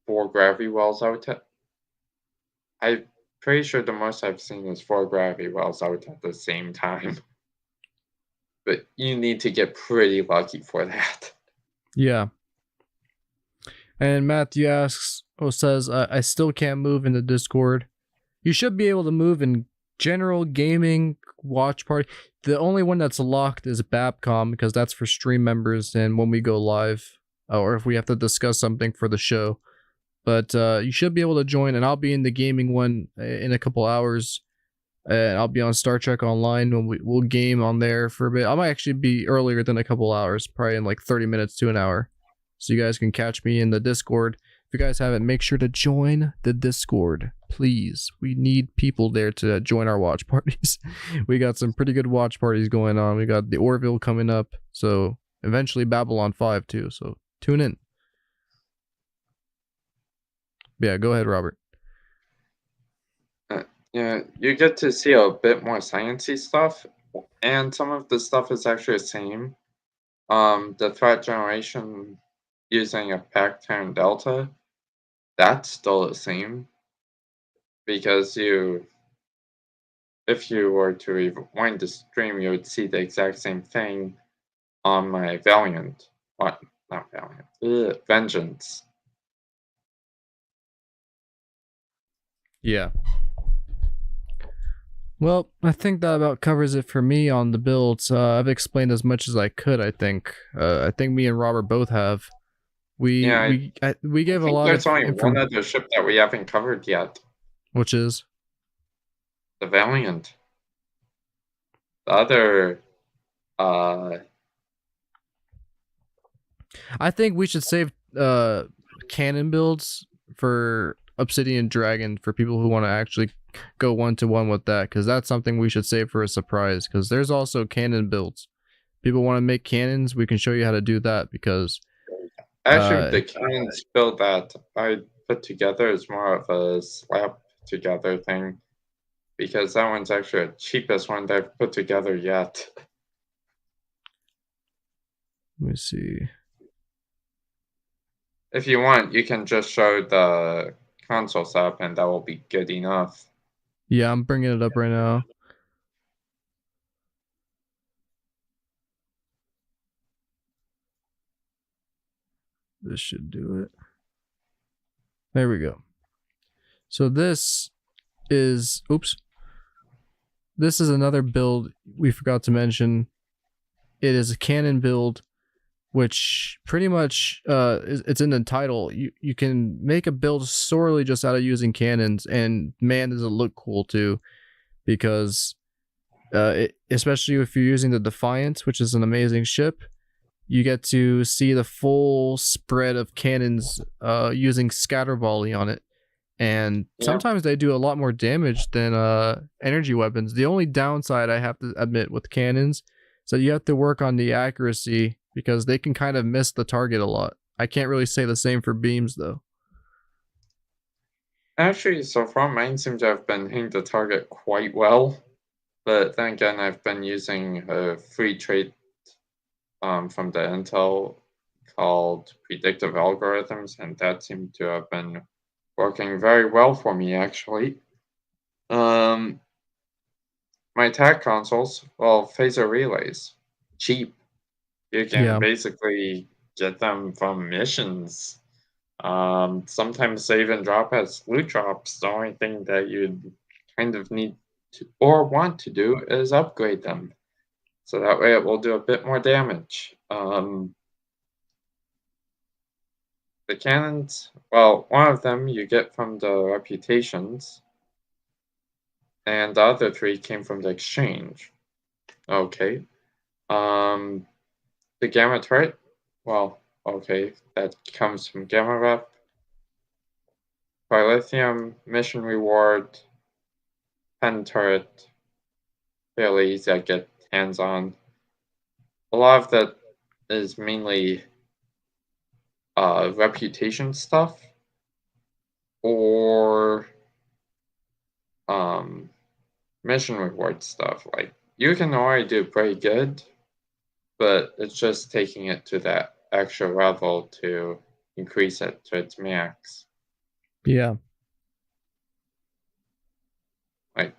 4 gravity wells out. I'm pretty sure the most I've seen is 4 gravity wells out at the same time. But you need to get pretty lucky for that. Yeah. And Matthew says, I still can't move in the Discord. You should be able to move in general gaming, watch party. The only one that's locked is Babcom, because that's for stream members and when we go live, or if we have to discuss something for the show. But you should be able to join, and I'll be in the gaming one in a couple hours. And I'll be on Star Trek Online when we'll game on there for a bit. I might actually be earlier than a couple hours, probably in like 30 minutes to an hour. So you guys can catch me in the Discord. If you guys haven't, make sure to join the Discord, please. We need people there to join our watch parties. We got some pretty good watch parties going on. We got the Orville coming up, so eventually Babylon 5 too, so tune in. Yeah, go ahead, Robert. Yeah, you get to see a bit more sciencey stuff, and some of the stuff is actually the same. The threat generation using a pack turn delta, that's still the same. Because if you were to rewind the stream, you would see the exact same thing on my Valiant. What? Not Valiant. Vengeance. Yeah. Well, I think that about covers it for me on the builds. I've explained as much as I could, I think. I think me and Robert both have. We gave a lot of there's only one other ship that we haven't covered yet. Which is? The Valiant. The other... I think we should save Canon builds for Obsidian Dragon for people who want to actually go 1-to-1 with that, because that's something we should save for a surprise, because there's also Canon builds. People want to make cannons, we can show you how to do that, because actually the cannons build that I put together is more of a slap together thing, because that one's actually the cheapest one that I've put together yet. Let me see. If you want, you can just show the console setup and that will be good enough. Yeah, I'm bringing it up right now. This should do it. There we go. So this is, this is another build we forgot to mention. It is a Canon build, which pretty much it's in the title. You can make a build solely just out of using cannons, and man, does it look cool too, because especially if you're using the Defiant, which is an amazing ship, you get to see the full spread of cannons using scatter volley on it. And sometimes they do a lot more damage than energy weapons. The only downside I have to admit with cannons is that you have to work on the accuracy because they can kind of miss the target a lot. I can't really say the same for beams though. Actually, so far mine seem to have been hitting the target quite well. But then again, I've been using a free trait from the Intel called predictive algorithms, and that seemed to have been working very well for me, actually. My attack consoles, well, phaser relays, cheap. You can basically get them from missions. Sometimes they even drop as loot drops. The only thing that you'd kind of need to or want to do is upgrade them. So that way it will do a bit more damage. The cannons, well, one of them you get from the reputations, and the other 3 came from the exchange. Okay. The gamma turret, well, okay, that comes from gamma rep. Dilithium, mission reward, pen turret, fairly easy to get hands on. A lot of that is mainly reputation stuff or mission reward stuff. Like, you can already do pretty good, but it's just taking it to that extra level to increase it to its max. Yeah. Like,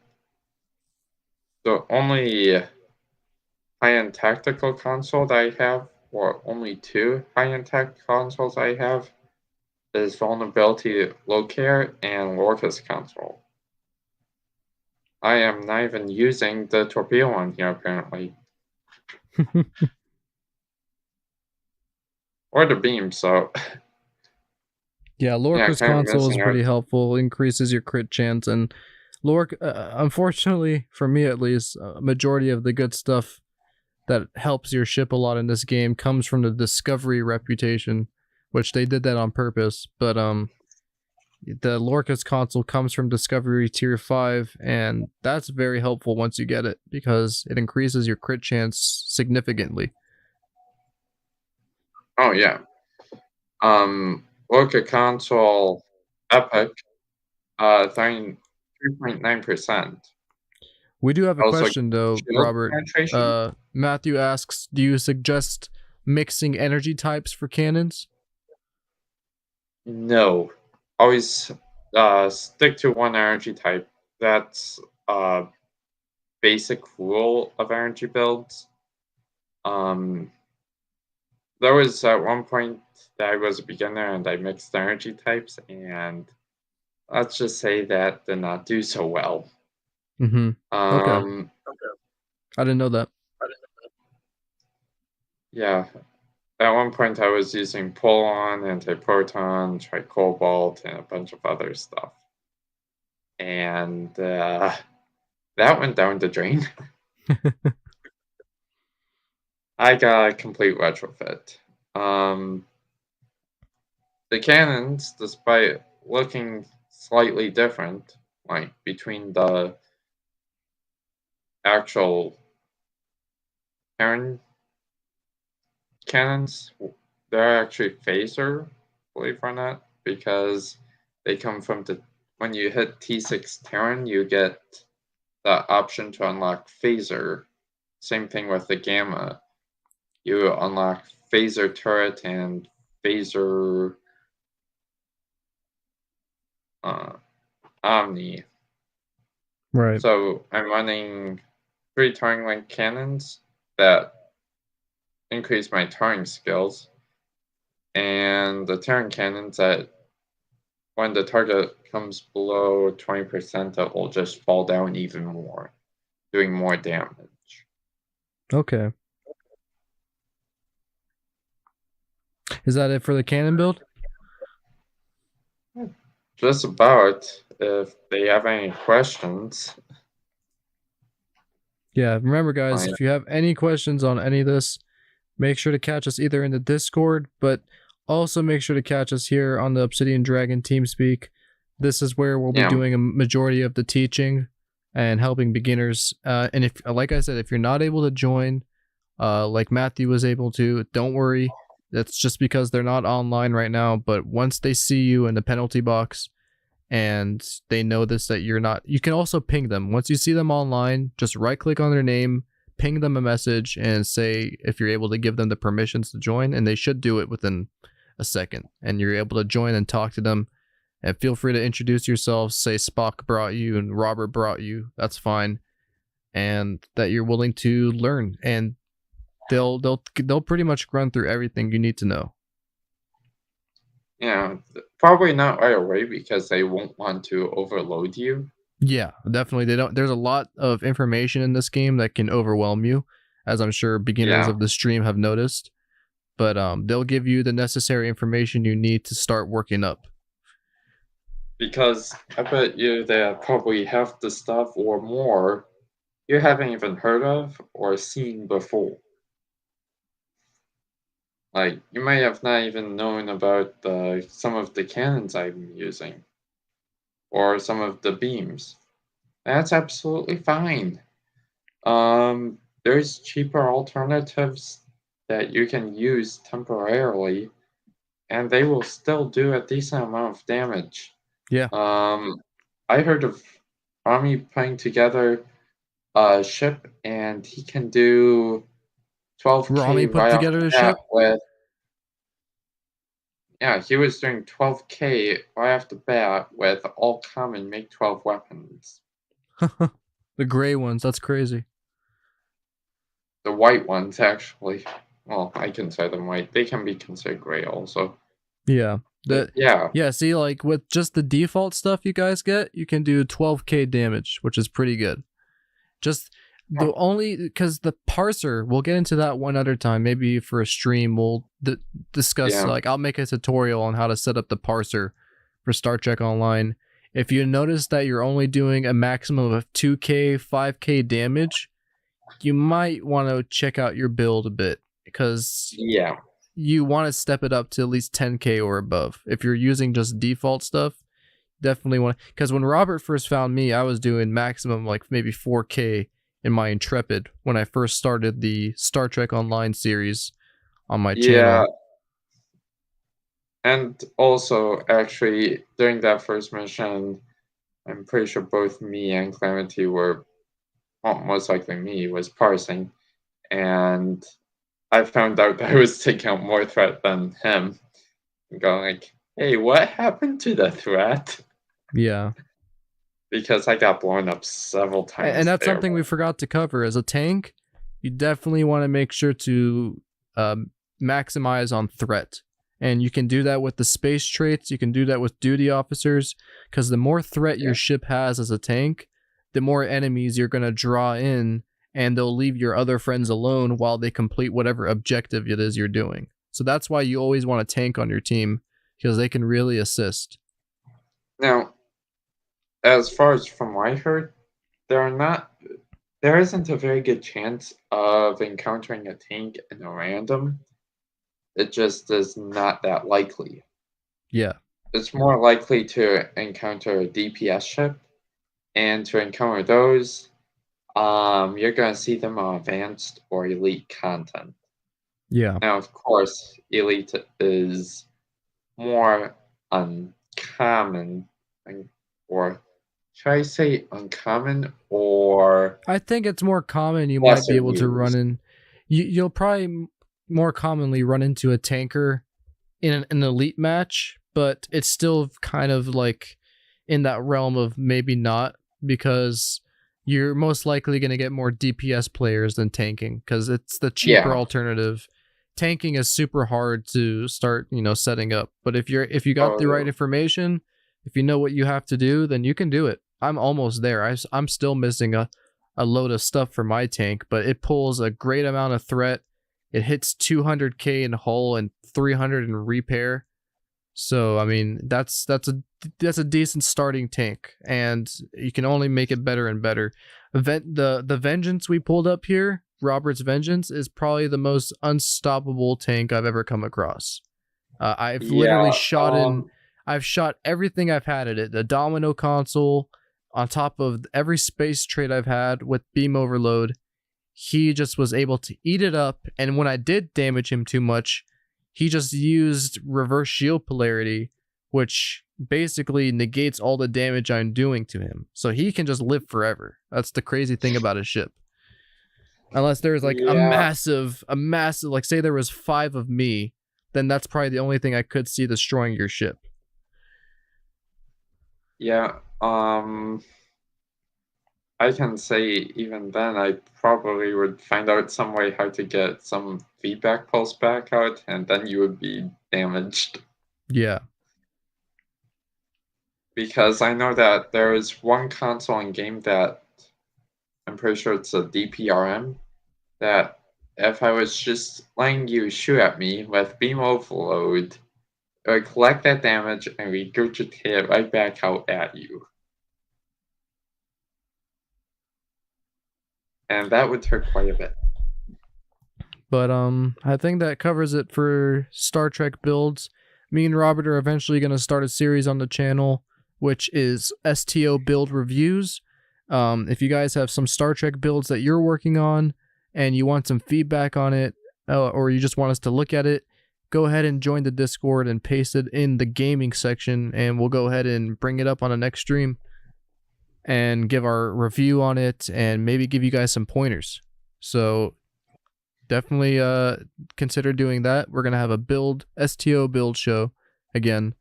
the only high-end tactical console that I have, or only 2 high-end tech consoles I have, is Vulnerability Locator and Lorca's console. I am not even using the Torpedo one here, apparently. Or the beam, so... Yeah, Lorca's console is pretty helpful, increases your crit chance, and Lorca, unfortunately, for me at least, majority of the good stuff that helps your ship a lot in this game comes from the Discovery reputation, which they did that on purpose, but the Lorca's console comes from Discovery Tier 5, and that's very helpful once you get it, because it increases your crit chance significantly. Oh, yeah. Lorca console Epic, 3.9%. We do have a question though, Robert. Matthew asks, do you suggest mixing energy types for cannons? No. Always stick to one energy type. That's a basic rule of energy builds. There was at one point that I was a beginner and I mixed energy types, and let's just say that did not do so well. Okay. I didn't know that. Yeah. At one point I was using Polon, Antiproton, Tricobalt, and a bunch of other stuff. And that went down the drain. I got a complete retrofit. The cannons, despite looking slightly different, like between the actual cannons, they're actually phaser, believe it or not, because they come from when you hit T6 Terran, you get the option to unlock phaser. Same thing with the Gamma. You unlock phaser turret and phaser Omni. Right. So I'm running 3 Turing Link cannons that increase my Turing skills, and the Terran cannons that when the target comes below 20%, it will just fall down even more, doing more damage. Okay. Is that it for the cannon build? Just about. If they have any questions. Yeah, remember guys, if you have any questions on any of this, make sure to catch us either in the Discord, but also make sure to catch us here on the Obsidian Dragon TeamSpeak. This is where we'll be doing a majority of the teaching and helping beginners. And if, like I said, if you're not able to join, like Matthew was able to, don't worry. That's just because they're not online right now. But once they see you in the penalty box and they notice that you're not, you can also ping them. Once you see them online, just right click on their name, ping them a message, and say if you're able to give them the permissions to join, and they should do it within a second. And you're able to join and talk to them. And feel free to introduce yourselves, say Spock brought you and Robert brought you. That's fine. And that you're willing to learn. And they'll pretty much run through everything you need to know. Yeah, probably not right away because they won't want to overload you. Yeah, definitely. They don't. There's a lot of information in this game that can overwhelm you, as I'm sure beginners of the stream have noticed. But they'll give you the necessary information you need to start working up. Because I bet you that probably half the stuff or more you haven't even heard of or seen before. Like, you might have not even known about some of the cannons I'm using. Or some of the beams. That's absolutely fine. There's cheaper alternatives that you can use temporarily, and they will still do a decent amount of damage. Yeah. I heard of Rami putting together a ship, and he can do 12k. Rami put together a ship? Yeah, he was doing 12k right off the bat with all common make 12 weapons. The gray ones, that's crazy. The white ones, actually. Well, I consider them white. They can be considered gray also. Yeah. Yeah, see, like with just the default stuff you guys get, you can do 12k damage, which is pretty good. Just the only, because the parser, we'll get into that one other time, maybe for a stream, we'll discuss, like I'll make a tutorial on how to set up the parser for Star Trek Online. If you notice that you're only doing a maximum of 2k, 5k damage, you might want to check out your build a bit, because you want to step it up to at least 10k or above. If you're using just default stuff, definitely want to, because when Robert first found me, I was doing maximum like maybe 4k in my Intrepid when I first started the Star Trek Online series on my channel. Yeah. And also, actually, during that first mission, I'm pretty sure both me and Calamity were, well, most likely me, was parsing. And I found out that I was taking out more threat than him. And going like, hey, what happened to the threat? Yeah. Because I got blown up several times. And that's something we forgot to cover. As a tank, you definitely want to make sure to maximize on threat. And you can do that with the space traits. You can do that with duty officers. Because the more threat your ship has as a tank, the more enemies you're going to draw in. And they'll leave your other friends alone while they complete whatever objective it is you're doing. So that's why you always want a tank on your team. Because they can really assist. Now, as far as from what I heard, there isn't a very good chance of encountering a tank in a random. It just is not that likely. Yeah. It's more likely to encounter a DPS ship, and to encounter those, you're going to see them on advanced or elite content. Yeah. Now, of course, elite is more uncommon, or should I say uncommon, or I think it's more common. You might be able to run in. You'll probably more commonly run into a tanker in an elite match, but it's still kind of like in that realm of maybe not, because you're most likely going to get more DPS players than tanking, because it's the cheaper alternative. Tanking is super hard to start, setting up. But if you got the right information, if you know what you have to do, then you can do it. I'm almost there. I'm still missing a load of stuff for my tank, but it pulls a great amount of threat. It hits 200k in hull and 300 in repair. So I mean, that's a decent starting tank, and you can only make it better and better. The Vengeance we pulled up here, Robert's Vengeance is probably the most unstoppable tank I've ever come across. I've literally I've shot everything I've had at it. The Domino console, on top of every space trait I've had with beam overload. He just was able to eat it up, and when I did damage him too much, he just used reverse shield polarity, which basically negates all the damage I'm doing to him. So he can just live forever. That's the crazy thing about his ship. Unless there's like a massive, like say there was 5 of me, then that's probably the only thing I could see destroying your ship. Yeah, I can say even then I probably would find out some way how to get some feedback pulse back out, and then you would be damaged. Yeah. Because I know that there is one console in game that I'm pretty sure it's a DPRM, that if I was just letting you shoot at me with beam overload, it would collect that damage and regurgitate it right back out at you. And that would hurt quite a bit. But I think that covers it for Star Trek builds. Me and Robert are eventually going to start a series on the channel, which is STO build reviews. If you guys have some Star Trek builds that you're working on and you want some feedback on it, or you just want us to look at it, go ahead and join the Discord and paste it in the gaming section, and we'll go ahead and bring it up on the next stream and give our review on it and maybe give you guys some pointers. So definitely consider doing that. We're going to have a STO build show again.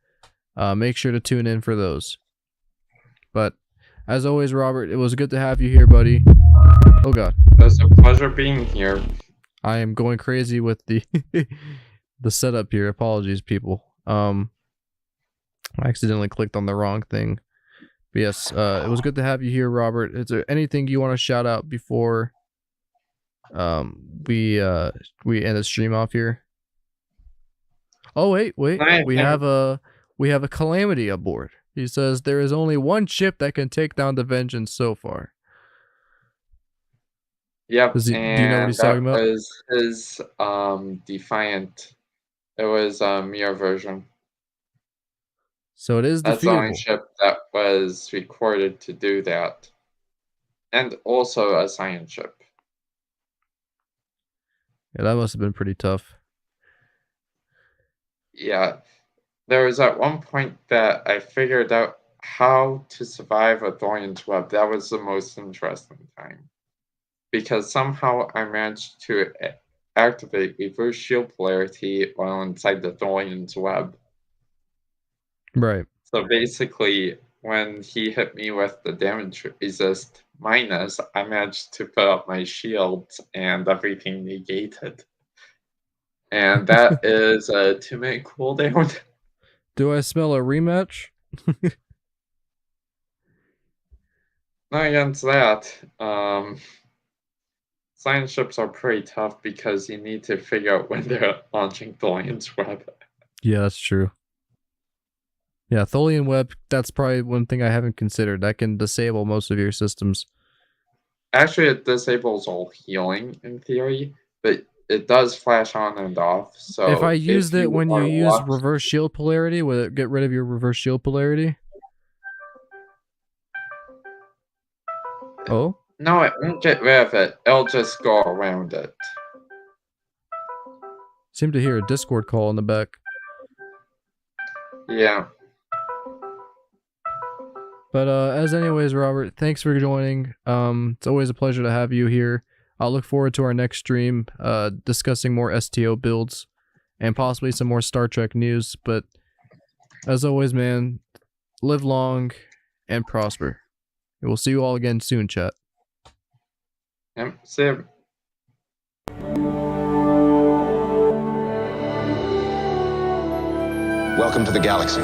Make sure to tune in for those. But as always, Robert, it was good to have you here, buddy. Oh god. It was a pleasure being here. I am going crazy with the the setup here. Apologies, people. I accidentally clicked on the wrong thing. But yes, it was good to have you here, Robert. Is there anything you want to shout out before we end the stream off here? Oh wait. We have a calamity aboard. He says there is only one ship that can take down the Vengeance so far. Yep, do you know what he's talking about? That was his Defiant. It was a mirror version. So it is That's the only defeatable. ship that was recorded to do that. And also a science ship. Yeah, that must have been pretty tough. Yeah. There was at one point that I figured out how to survive a Thorian's Web. That was the most interesting time. Because somehow I managed to activate reverse shield polarity while inside the Thorian's Web. Right. So basically, when he hit me with the damage resist minus, I managed to put up my shields and everything negated. And that is a 2-minute cooldown. Do I smell a rematch? Not against that. Science ships are pretty tough because you need to figure out when they're launching Tholian's Web. Yeah, that's true. Yeah, Tholian Web, that's probably one thing I haven't considered. That can disable most of your systems. Actually, it disables all healing in theory, but it does flash on and off. So if I used it when you use locked... reverse shield polarity, would it get rid of your reverse shield polarity? Oh? No, it won't get rid of it. It'll just go around it. Seem to hear a Discord call in the back. Yeah. But as anyways, Robert, thanks for joining. It's always a pleasure to have you here. I'll look forward to our next stream, discussing more STO builds and possibly some more Star Trek news. But as always, man, live long and prosper. And we'll see you all again soon, chat. Yep, see ya. Welcome to the galaxy.